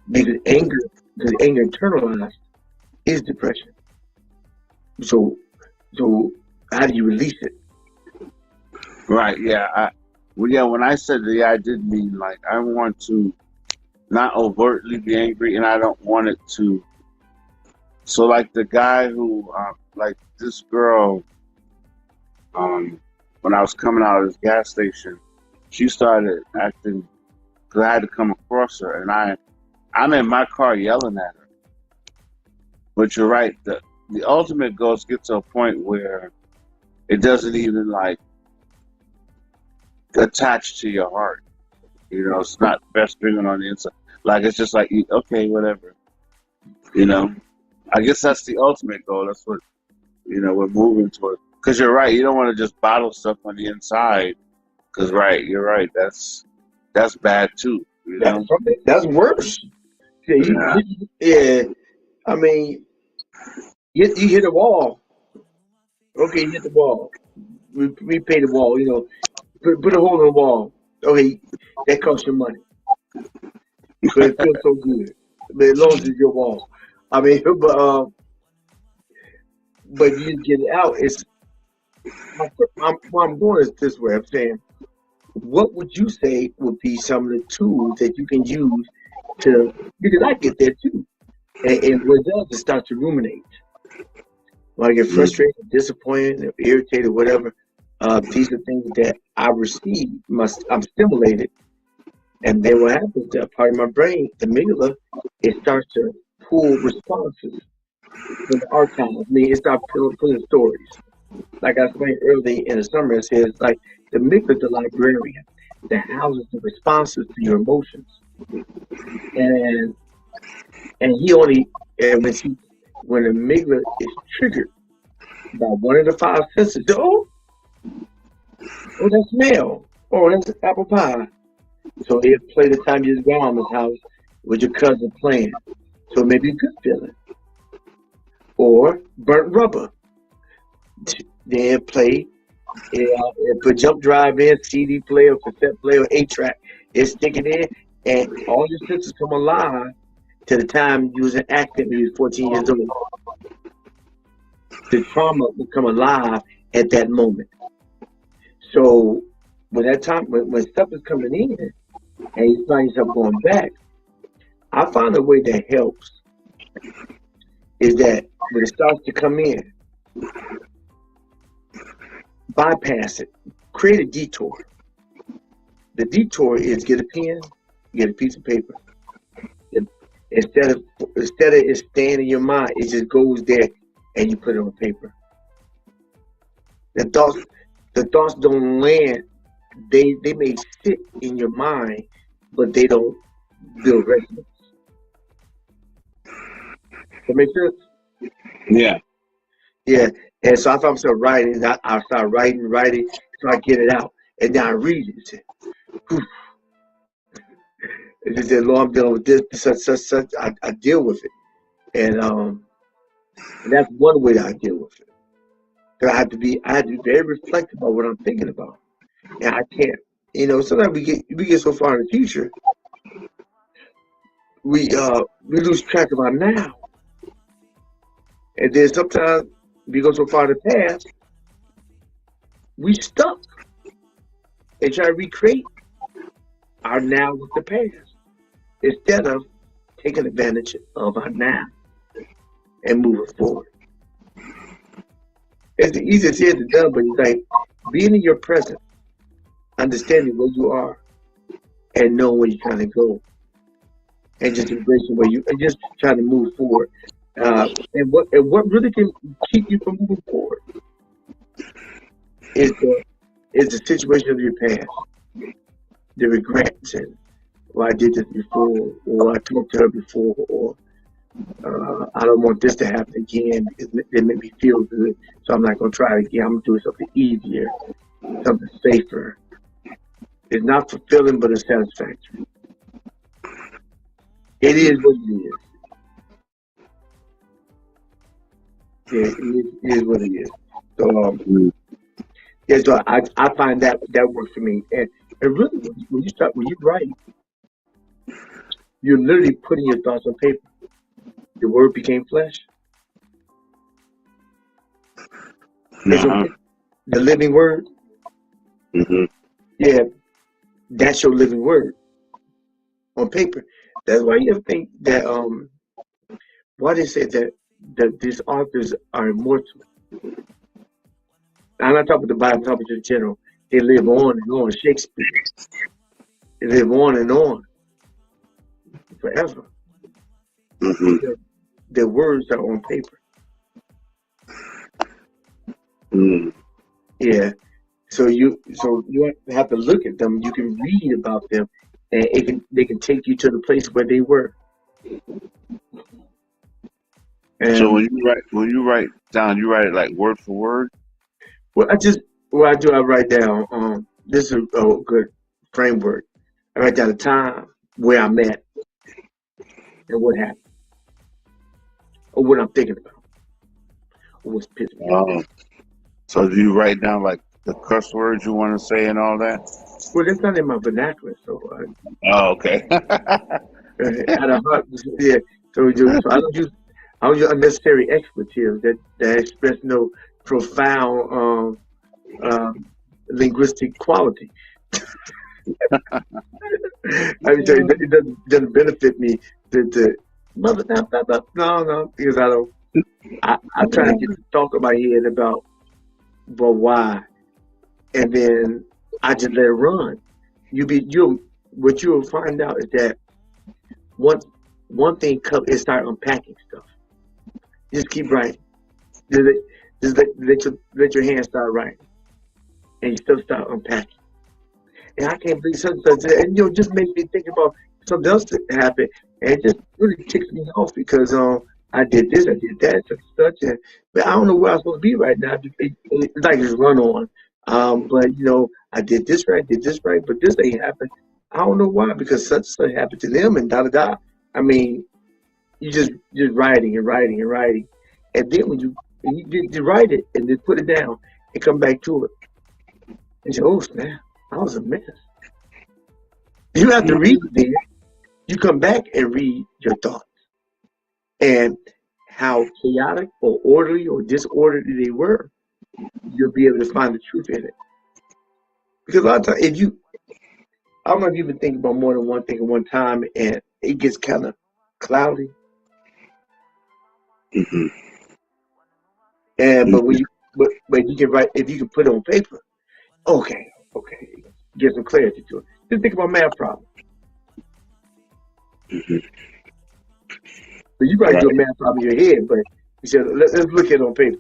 Speaker 2: Because anger internalized is depression. So so how do you release it?
Speaker 3: Right. Yeah. When I said that, I did mean like I want to not overtly be angry, and I don't want it to. So, like the guy who, like this girl, when I was coming out of this gas station, she started acting because I had to come across her, and I'm in my car yelling at her. But you're right. The ultimate goal is get to a point where it doesn't even like attach to your heart. It's not festering on the inside. Like it's just like okay, whatever. I guess that's the ultimate goal. That's what we're moving toward. Because you're right. You don't want to just bottle stuff on the inside. Because you're right. That's bad too.
Speaker 2: That's worse. Yeah,
Speaker 3: Yeah.
Speaker 2: yeah. I mean, you hit a wall. Okay, you hit the wall. We pay the wall. Put a hole in the wall. Okay, that costs you money, but it feels so good. But as long as it's your wall, I mean, but you get it out. Where I'm going is this way. I'm saying, what would you say would be some of the tools that you can use to? Because I get there too, and what it does is start to ruminate. When I get
Speaker 3: Mm.
Speaker 2: frustrated, disappointed, irritated, whatever. These are things that I receive. I'm stimulated. And then what happens to that part of my brain, the amygdala, it starts to pull responses from the archive. I mean, it starts pulling stories. Like I explained earlier in the summer, it says like the amygdala, the librarian, that houses the responses to your emotions. And he only and when the amygdala is triggered by one of the five senses, oh, that's smell. Oh, that's apple pie. So he'll play the time you was grandmama's house with your cousin playing. So maybe a good feeling. Or burnt rubber. They'll play. They'll put jump drive in, CD player, cassette player, 8-track. They stick it in, and all your senses come alive to the time you was an accident when you was 14 years old. The trauma will come alive at that moment. So when that time, when stuff is coming in and you find yourself going back, I found a way that helps is that when it starts to come in, bypass it, create a detour. The detour is get a pen, get a piece of paper. Instead of it staying in your mind, it just goes there and you put it on paper. The thoughts don't land. They may sit in your mind, but they don't build resonance. That make sense?
Speaker 3: Yeah.
Speaker 2: Yeah. And so if I'm still writing, I start writing, so I get it out. And then I read it and say, whew. And just say, Lord, I'm dealing with this, such. I deal with it. And that's one way that I deal with it. Because I have to be very reflective about what I'm thinking about. And I can't, sometimes we get so far in the future, we lose track of our now. And then sometimes we go so far in the past, we stuck and try to recreate our now with the past instead of taking advantage of our now and moving forward. It's the easiest said than done, but it's like being in your present, understanding where you are, and knowing where you're trying to go, and just embracing and just trying to move forward. And what really can keep you from moving forward is the situation of your past, the regrets, and I did this before, or I talked to her before, or I don't want this to happen again because it made me feel good, so I'm not going to try it again. I'm going to do something easier, something safer. It's not fulfilling, but it's satisfactory. It is what it is. Yeah, it is what it is. So, so I find that works for me. And really, when you write, you're literally putting your thoughts on paper. The word became flesh.
Speaker 3: Uh-huh.
Speaker 2: The living word.
Speaker 3: Mm-hmm.
Speaker 2: Yeah, that's your living word on paper. That's why you ever think that why they say that these authors are immortal. I'm not talking about the Bible, I'm talking in general. They live on and on. Shakespeare. They live on and on forever.
Speaker 3: Mm-hmm.
Speaker 2: Their words are on paper.
Speaker 3: Mm.
Speaker 2: Yeah. So you have to look at them. You can read about them, and they can take you to the place where they were. And
Speaker 3: So when you write down, you write it like word for word.
Speaker 2: what I do, I write down. This is a good framework. I write down the time, where I'm at, and what happened, or what I'm thinking about, or what's pissing me off.
Speaker 3: So do you write down like the curse words you want to say and all that?
Speaker 2: Well, that's not in my vernacular, so
Speaker 3: Oh, okay.
Speaker 2: out of heart, yeah. So I don't use unnecessary expletives that express no profound linguistic quality. I mean, so it doesn't benefit me to mother no, because I try to get the talk in my head about why, and then I just let it run. What you'll find out is that one thing is start unpacking stuff. Just keep writing. Just let your hands start writing, and you still start unpacking. And I can't believe such and such, and just makes me think about something else that happened, and it just really ticks me off because I did this, I did that, such, but I don't know where I'm supposed to be right now. It's like just run on. But I did this right, but this ain't happened. I don't know why, because such and such happened to them, and da da da. I mean, you just writing and writing and writing, and then when you write it and then put it down and come back to it, and say, "Oh snap, I was a mess." You have to read it then. You come back and read your thoughts. and how chaotic or orderly or disorderly they were, you'll be able to find the truth in it. Because a lot of times, I don't know if you've been thinking about more than one thing at one time, and it gets kind of cloudy.
Speaker 3: Mm-hmm.
Speaker 2: And but when you but you can write if you can put it on paper. Okay, get some clarity to it. Just think about math problems.
Speaker 3: Mm-hmm.
Speaker 2: So you probably
Speaker 3: Right.
Speaker 2: do a math problem in your head, but you said let's look at it on paper.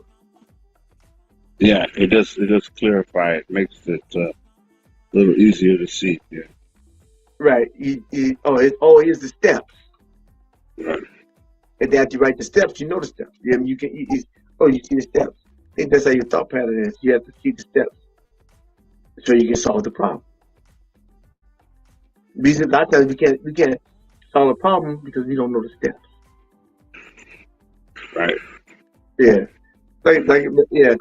Speaker 3: Yeah, it does clarify it, makes it a little easier to see. Yeah.
Speaker 2: Right. Here's the steps.
Speaker 3: Right.
Speaker 2: And then after you write the steps, you know the steps. You can. You see the steps. I think that's how your thought pattern is. You have to see the steps so you can solve the problem. Because a lot of times we can't solve a problem because we don't know the steps.
Speaker 3: Right.
Speaker 2: Yeah. Yeah.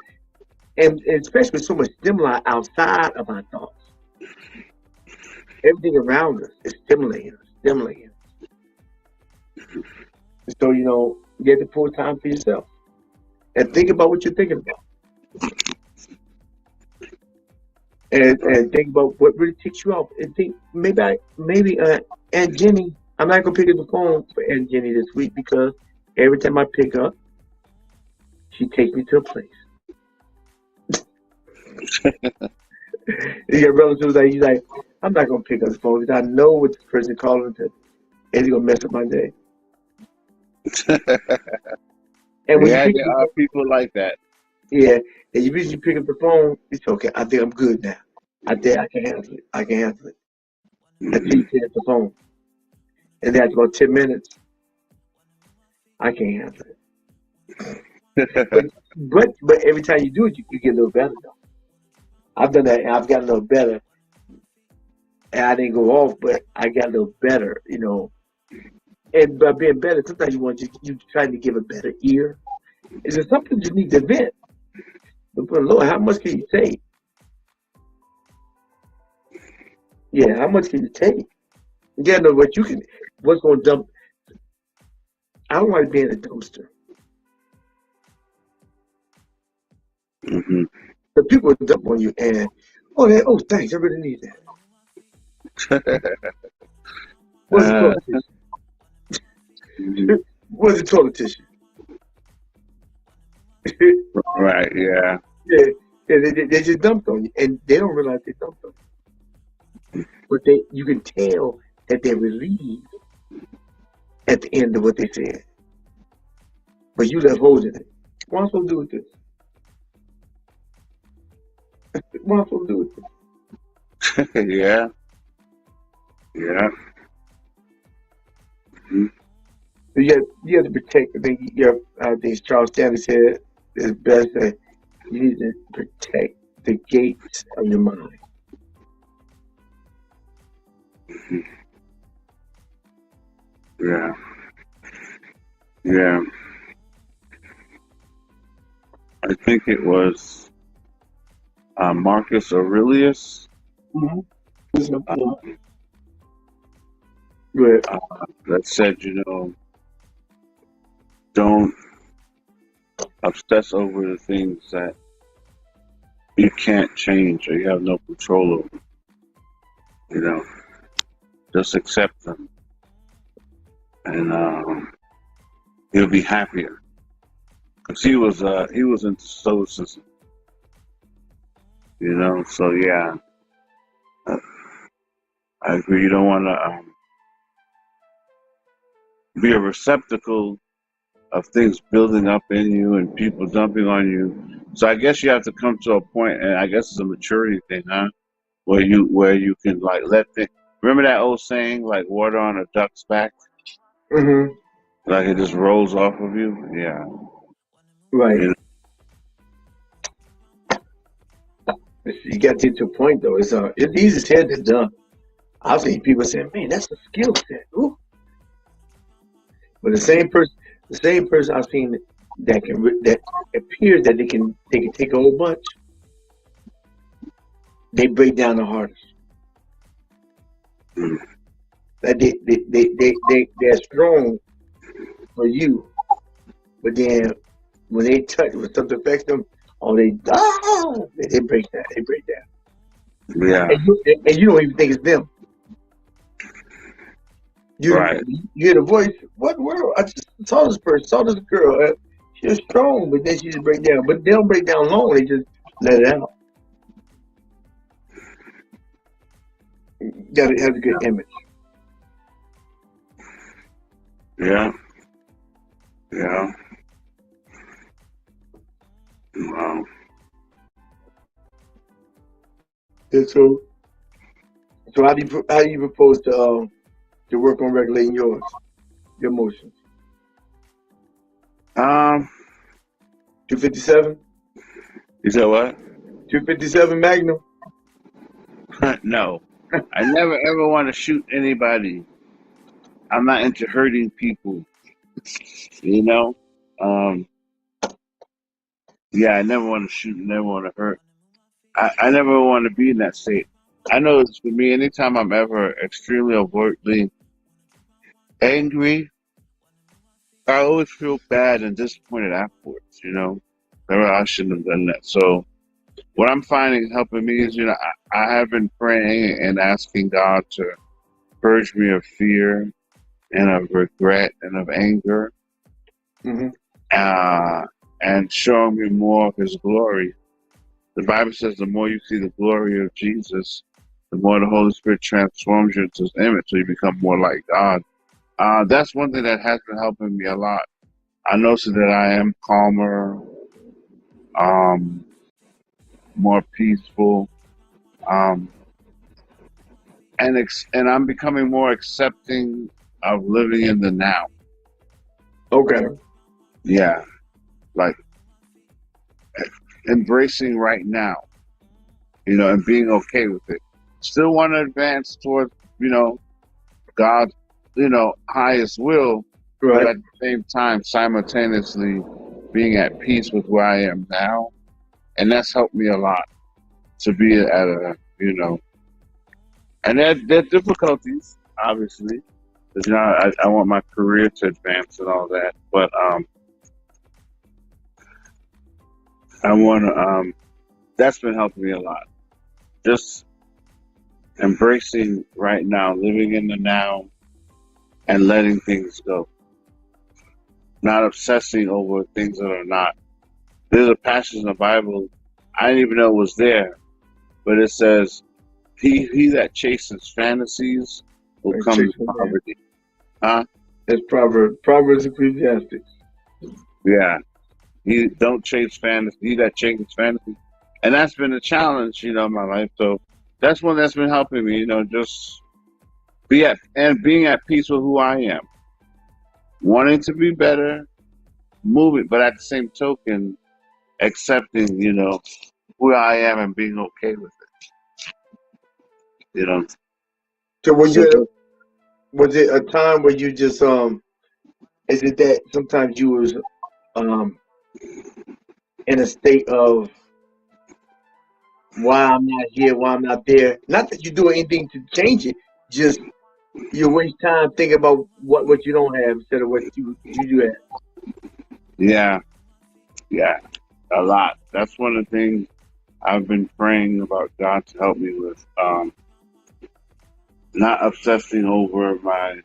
Speaker 2: And especially with so much stimuli outside of our thoughts. Everything around us is stimulating us. So, you have to pull time for yourself. And think about what you're thinking about. And think about what really ticks you off. And think maybe Aunt Jenny, I'm not gonna pick up the phone for Aunt Jenny this week because every time I pick up, she takes me to a place. You got relatives like you like, I'm not gonna pick up the phone because I know what this person calling to, and it's gonna mess up my day. And when
Speaker 3: Yeah,
Speaker 2: you pick
Speaker 3: there
Speaker 2: up
Speaker 3: are people like that.
Speaker 2: yeah, and you usually pick up the phone, it's okay. I think I'm good now. I think I can handle it. Until you pick up the phone. And then after about 10 minutes, I can't handle it. But every time you do it, you get a little better though. I've done that and I've gotten a little better. And I didn't go off, but I got a little better, And by being better, sometimes you trying to give a better ear. Is there something you need to vent? But Lord, how much can you take? Yeah, how much can you take? You gotta know what's gonna dump. I don't want to be in a dumpster.
Speaker 3: Mm-hmm.
Speaker 2: The people dump on you and thanks, I really need that. What's the toilet tissue? What's the toilet tissue?
Speaker 3: Right, yeah.
Speaker 2: Yeah, they just dumped on you, and they don't realize they dumped on you. But you can tell that they're relieved at the end of what they said. But you left holding it. What am I supposed to do with this? What am I supposed to do with this?
Speaker 3: Yeah. Yeah. Mm-hmm.
Speaker 2: So you have to protect. I think Charles Stanley said it's best that you need to protect the gates of your mind.
Speaker 3: Yeah. Yeah. I think it was Marcus Aurelius
Speaker 2: Mm-hmm. Good.
Speaker 3: that said, don't obsess over the things that you can't change or you have no control over. Just accept them, and you'll be happier. Because he was into stoicism, So yeah, I agree. You don't want to be a receptacle of things building up in you and people dumping on you. So I guess you have to come to a point, and I guess it's a maturity thing, huh? Where you can like let things. Remember that old saying, like water on a duck's back,
Speaker 2: Mm-hmm.
Speaker 3: like it just rolls off of you. Yeah.
Speaker 2: Right.
Speaker 3: You
Speaker 2: You got to get to a point though. It's easy said than done. I've seen people saying, "Man, that's a skill set." Ooh. But the same person I've seen that appears that they can take a whole bunch. They break down the hardest.
Speaker 3: Mm.
Speaker 2: That they're strong for you, But then when they touch, when something affects them, oh, they break down. They break down.
Speaker 3: Yeah.
Speaker 2: And you don't even think it's them.
Speaker 3: Right.
Speaker 2: You hear the voice. What world? I just saw this person, saw this girl. She was strong, but then she just break down. But they don't break down long. They just let it out. Got to have a good image.
Speaker 3: Yeah. Yeah. Wow.
Speaker 2: And so how do you propose to work on regulating your emotions?
Speaker 3: Um.
Speaker 2: 257,
Speaker 3: You said what?
Speaker 2: 257 Magnum.
Speaker 3: No. I never ever want to shoot anybody. I'm not into hurting people. You know. Um. Yeah. I never want to shoot. Never want to hurt. I never want to be in that state. I know it's for me. Anytime I'm ever extremely overtly angry, I always feel bad and disappointed afterwards. Never I shouldn't have done that. So what I'm finding helping me is, I have been praying and asking God to purge me of fear and of regret and of anger,
Speaker 2: Mm-hmm.
Speaker 3: and showing me more of His glory. The Bible says the more you see the glory of Jesus, the more the Holy Spirit transforms you into His image, so you become more like God. That's one thing that has been helping me a lot. I notice that I am calmer, more peaceful, um, and I'm becoming more accepting of living in the now.
Speaker 2: Okay.
Speaker 3: Yeah, like embracing right now, and being okay with it. Still want to advance towards, God's, highest will, but
Speaker 2: Right.
Speaker 3: at the same time, simultaneously being at peace with where I am now. And that's helped me a lot to be at a, and there are difficulties, obviously, because, I want my career to advance and all that. But I want to, that's been helping me a lot. Just embracing right now, living in the now, and letting things go. Not obsessing over things that are not. There's a passage in the Bible, I didn't even know it was there, but it says, he that chases fantasies will come to poverty. Huh?
Speaker 2: That's Proverbs Ecclesiastes.
Speaker 3: Yeah. He don't chase fantasy. He that chases fantasy. And that's been a challenge, in my life. So that's one that's been helping me, just being at peace with who I am. Wanting to be better, moving, but at the same token, accepting, who I am and being okay with it.
Speaker 2: So was it a time where you just is it that sometimes you was in a state of why I'm not here, why I'm not there? Not that you do anything to change it, just you waste time thinking about what you don't have instead of what you do have.
Speaker 3: Yeah, a lot. That's one of the things I've been praying about God to help me with. Not obsessing over my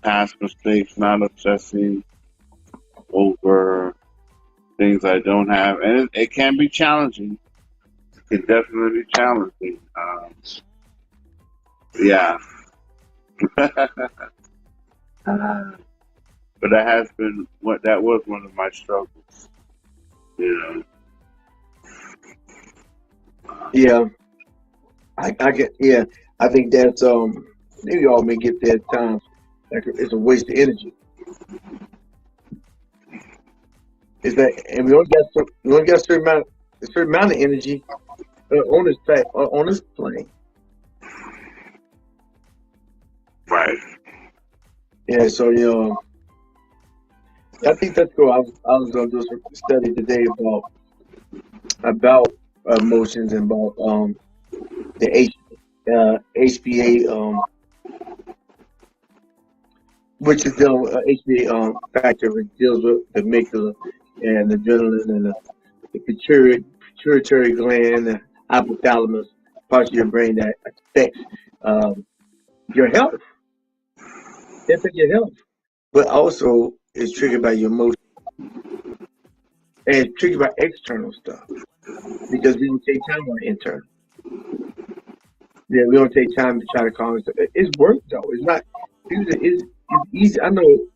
Speaker 3: past mistakes, not obsessing over things I don't have. And it can be challenging. It can definitely be challenging. Yeah. But that was one of my struggles.
Speaker 2: Yeah. I get, yeah. I think that's maybe y'all may get there at times. Like it's a waste of energy. Is that, and we only got a certain amount of energy on this plane.
Speaker 3: Right.
Speaker 2: Yeah. So I think that's cool. I was going to do some study today about emotions and about the HPA which is the HB factor, which deals with the amygdala and adrenaline and the pituitary gland, the hypothalamus, parts of your brain that affects um, your health. They affect your health, but also it's triggered by your emotions and it's triggered by external stuff because we don't take time on internal. Yeah, we don't take time to try to calm stuff. It's work though. It's not. It's easy. I know.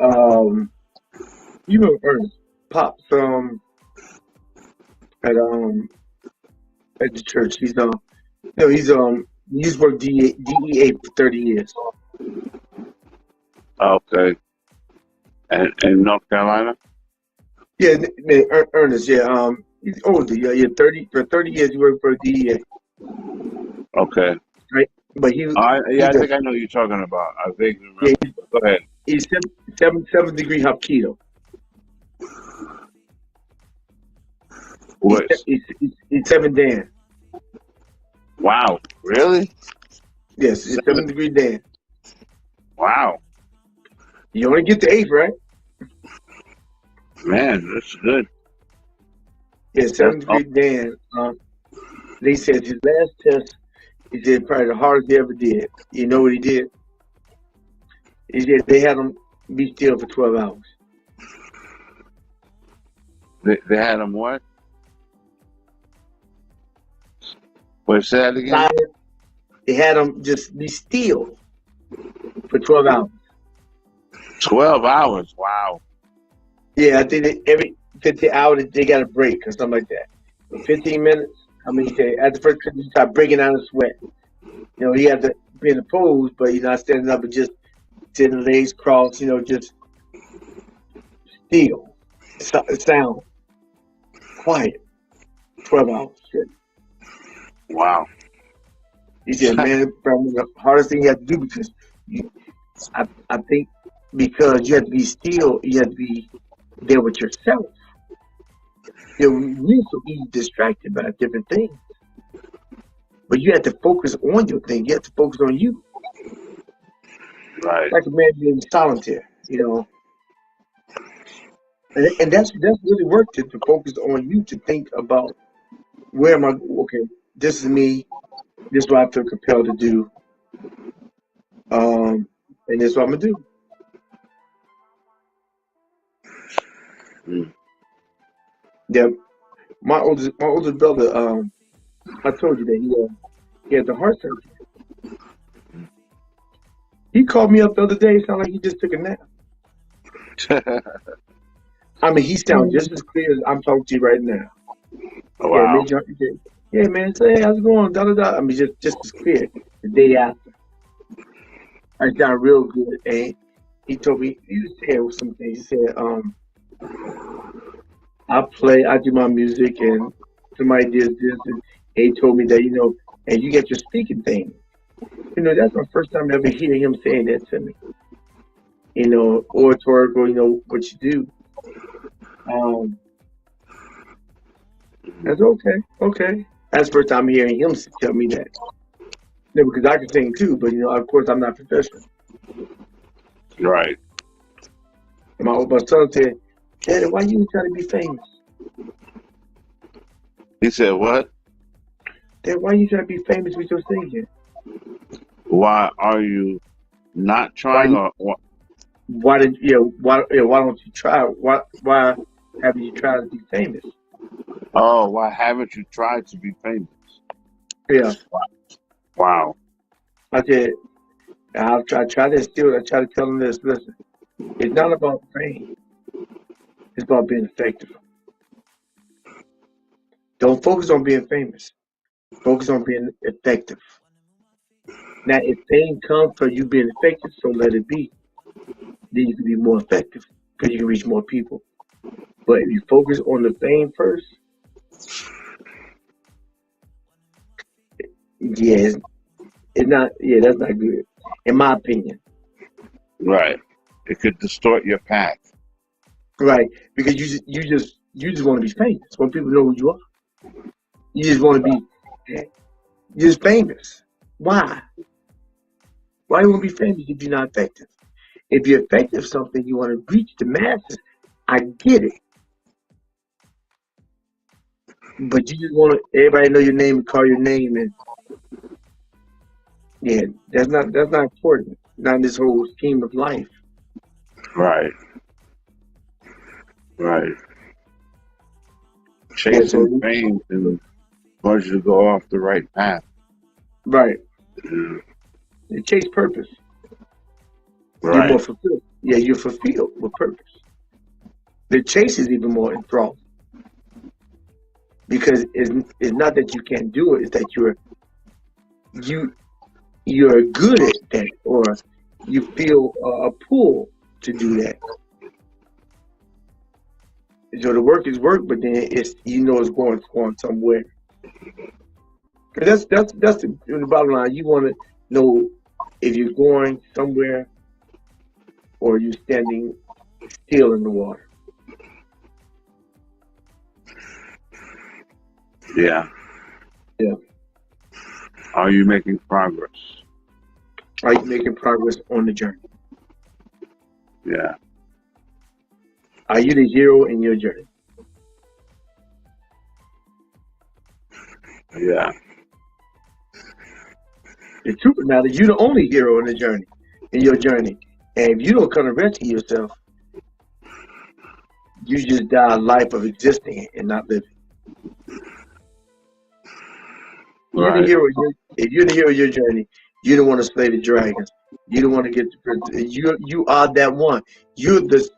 Speaker 2: Um, you know, Ernest pops at the church. He's no, he's worked DEA for 30 years.
Speaker 3: Okay. And in North Carolina?
Speaker 2: Yeah, Ernest. Yeah, he's older. Yeah, 30 years he worked for DEA.
Speaker 3: Okay.
Speaker 2: Right, but
Speaker 3: I
Speaker 2: he's
Speaker 3: think I know what you're talking about. I vaguely
Speaker 2: yeah,
Speaker 3: remember. Go ahead.
Speaker 2: he's seventh degree Hapkido.
Speaker 3: What?
Speaker 2: He's 7 Dan.
Speaker 3: Wow. Really?
Speaker 2: Yes, he's 7th degree Dan.
Speaker 3: Wow.
Speaker 2: You only get to 8th, right?
Speaker 3: Man, that's good.
Speaker 2: Yeah, 7th degree Dan. They said his last test, he said probably the hardest he ever did. You know what he did? He said they had him be still for 12 hours.
Speaker 3: They had him what? Wait, say that again?
Speaker 2: Silent. They had him just be still for 12 hours.
Speaker 3: 12 hours. Wow.
Speaker 2: Yeah, I think that every 15 hours they got a break or something like that. For 15 minutes, I mean, he said at the first he started breaking out of sweat. You know, he had to be in the pose, but he's not standing up and just sitting legs crossed, you know, just still, sound, quiet, 12 hours. Shit.
Speaker 3: Wow.
Speaker 2: He said, man, probably the hardest thing you have to do because I think because you have to be still, you have to be there with yourself. You know, we're so easy distracted by different things. But you have to focus on your thing. You have to focus on you.
Speaker 3: Right.
Speaker 2: Like a man being solitaire, you know. And that's really work to focus on you, to think about where am I, okay, this is me, this is what I feel compelled to do. And this is what I'm gonna do.
Speaker 3: Mm.
Speaker 2: Yeah. My oldest brother, I told you that he had the heart surgery. He called me up the other day, it sounded like he just took a nap. I mean, he sounds just as clear as I'm talking to you right now.
Speaker 3: Wow.
Speaker 2: Yeah, man, say, hey, how's it going? Da, da, da. I mean, just as clear the day after. I sound real good. And he told me, he was saying some things. He said, I do my music, and somebody did this, and he told me that, you know, and you get your speaking thing. You know, that's my first time ever hearing him saying that to me. You know, oratorical, you know, what you do. That's okay. That's the first time hearing him tell me that. You know, because I can sing too, but, you know, of course, I'm not professional.
Speaker 3: Right.
Speaker 2: And my son said, Daddy, why you trying to be famous?
Speaker 3: He said what?
Speaker 2: Dad, why you trying to be famous with your singing?
Speaker 3: Why are you not trying?
Speaker 2: Why don't you try? Why haven't you tried to be famous?
Speaker 3: Oh, why haven't you tried to be famous?
Speaker 2: Yeah.
Speaker 3: Wow.
Speaker 2: I said, I try to instill. I try to tell them this. Listen, it's not about fame. It's about being effective. Don't focus on being famous. Focus on being effective. Now, if fame comes from you being effective, so let it be. Then you can be more effective because you can reach more people. But if you focus on the fame first, yeah, it's not. Yeah, that's not good, in my opinion.
Speaker 3: Right. It could distort your path.
Speaker 2: Right, because you just want to be famous. Want people to know who you are. You just want to be just famous. Why? Why you want to be famous if you're not effective? If you're effective something, you want to reach the masses. I get it. But you just want to everybody know your name and call your name, and yeah, that's not important. Not in this whole scheme of life.
Speaker 3: Right. Right.
Speaker 2: Yeah,
Speaker 3: Chasing fame and wants you to go off the right path.
Speaker 2: right.
Speaker 3: Yeah.
Speaker 2: You chase purpose. You're
Speaker 3: Right.
Speaker 2: more fulfilled. Yeah, you're fulfilled with purpose. The chase is even more enthralling because it's not that you can't do it; it's that you you're good at that, or you feel a pull to do that. So the work is work, but then it's it's going somewhere. 'Cause that's the bottom line. You want to know if you're going somewhere or you're standing still in the water.
Speaker 3: Yeah.
Speaker 2: Yeah.
Speaker 3: Are you making progress?
Speaker 2: Are you making progress on the journey?
Speaker 3: Yeah.
Speaker 2: Are you the hero in your journey?
Speaker 3: Yeah.
Speaker 2: The truth of the matter, you're the only hero in the journey, in your journey. And if you don't come to rescue yourself, you just die a life of existing and not living. You're the
Speaker 3: Right.
Speaker 2: hero. If you're the hero of your journey, you don't want to slay the dragons. You don't want to get you are that one. You're the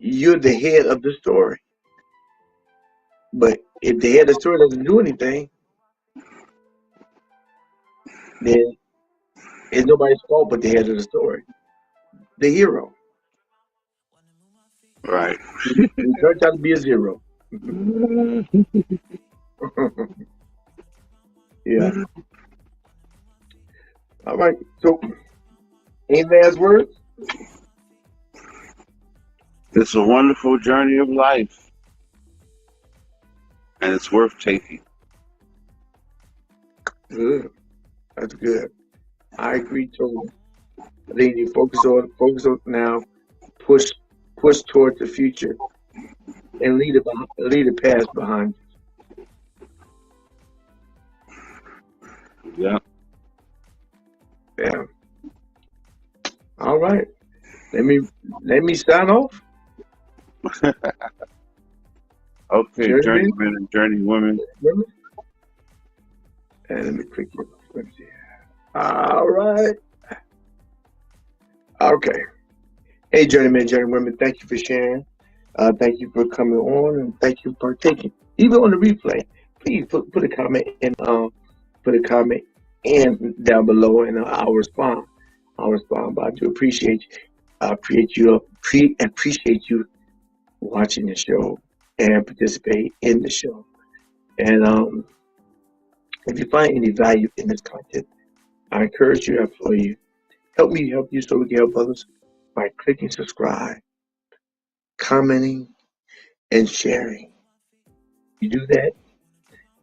Speaker 2: you're the head of the story. But if the head of the story doesn't do anything, then it's nobody's fault but the head of the story, the hero.
Speaker 3: Right.
Speaker 2: He turns out to be a zero. Yeah. All right. So, any last words?
Speaker 3: It's a wonderful journey of life, and it's worth taking.
Speaker 2: Good. That's good. I agree totally. I think you focus on now, push towards the future, and leave the past behind.
Speaker 3: Yeah.
Speaker 2: Yeah. All right. Let me sign off.
Speaker 3: Okay,
Speaker 2: Journeyman.
Speaker 3: journeymen and journeywomen.
Speaker 2: And let me quickly. Let me see. All right. Okay. Hey, journeymen, journeywomen. Thank you for sharing. Thank you for coming on, and thank you for partaking. Even on the replay, please put a comment in. Put a comment in down below, and I'll respond. I'll respond. But I do appreciate you. I appreciate you watching the show and participate in the show. And if you find any value in this content, I encourage you, I implore you, help me help you so we can help others by clicking subscribe, commenting, and sharing. You do that,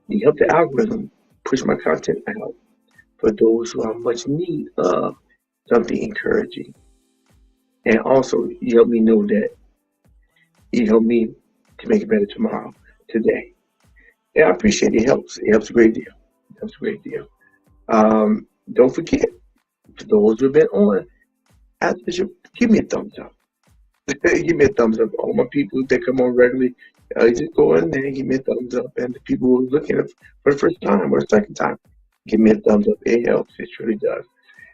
Speaker 2: you help the algorithm push my content out for those who are much need of something encouraging. And also, you help me know that you help me to make it better tomorrow, today. Yeah, I appreciate it. It helps. It helps a great deal. It helps a great deal. Don't forget, for those who have been on, after the show, give me a thumbs up. Give me a thumbs up. All my people that come on regularly, just go in there and give me a thumbs up. And the people who are looking at for the first time or second time, give me a thumbs up. It helps. It truly does.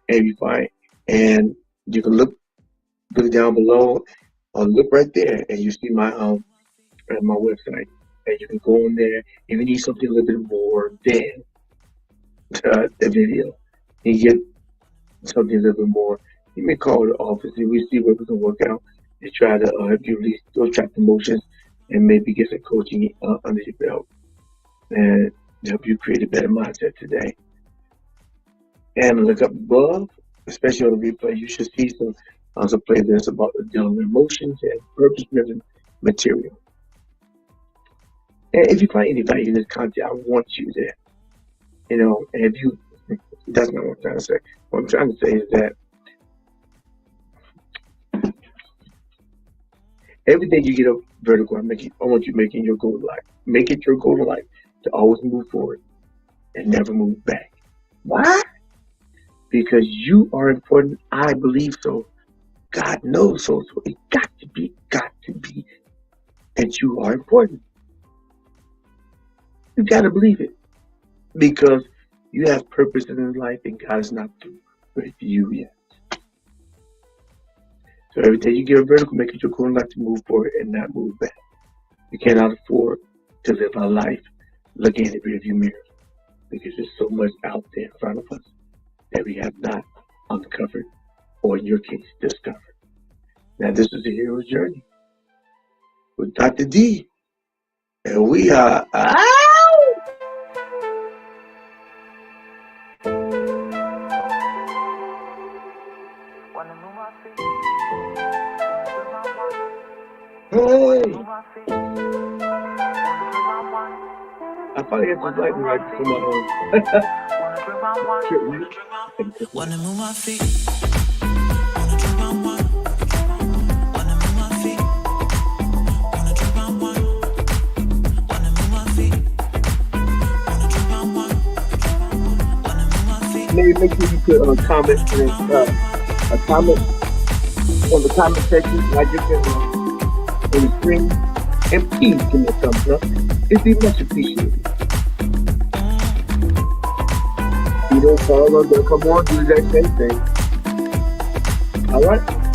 Speaker 2: And you find, and you can look down below, or look right there, and you see my website. And you can go in there if you need something a little bit more than the video. And you get something a little bit more. You may call the office and we see what we can work out and try to help you release those track emotions and maybe get some coaching under your belt and help you create a better mindset today. And look up above, especially on the replay, you should see some playlists about dealing with emotions and purpose-driven material. And if you find any value in this content, I want you to, and if you That's not what I'm trying to say. What I'm trying to say is that every day you get a vertical, I want you making your goal in life. Make it your goal in life to always move forward and never move back. Why? Because you are important. I believe so. God knows so. So it got to be that you are important. You got to believe it because you have purpose in life and God is not through with you yet. So every day you get a vertical, make it your goal in life to move forward and not move back. You cannot afford to live our life looking in the rearview mirror because there's so much out there in front of us that we have not uncovered or, in your case, discovered. Now, this is the hero's journey with Dr. D, and we are out.
Speaker 1: Wanna move my feet,
Speaker 2: Hey,
Speaker 1: move my feet, wanna drink my wine,
Speaker 2: I finally got this lightning right before my own.
Speaker 1: wanna drink my wine,
Speaker 2: Shit,
Speaker 1: wanna
Speaker 2: man.
Speaker 1: drink my wanna move my feet, wanna drink my wine, wanna move my feet, wanna drink my wine, wanna move my feet, wanna drink my wine, wanna move my feet.
Speaker 2: Maybe make sure you put a comment on the comment section, like you can on the screen, and please give me a thumbs up. It'd be much appreciated. You don't follow, they'll come on, do the exact same thing. All right.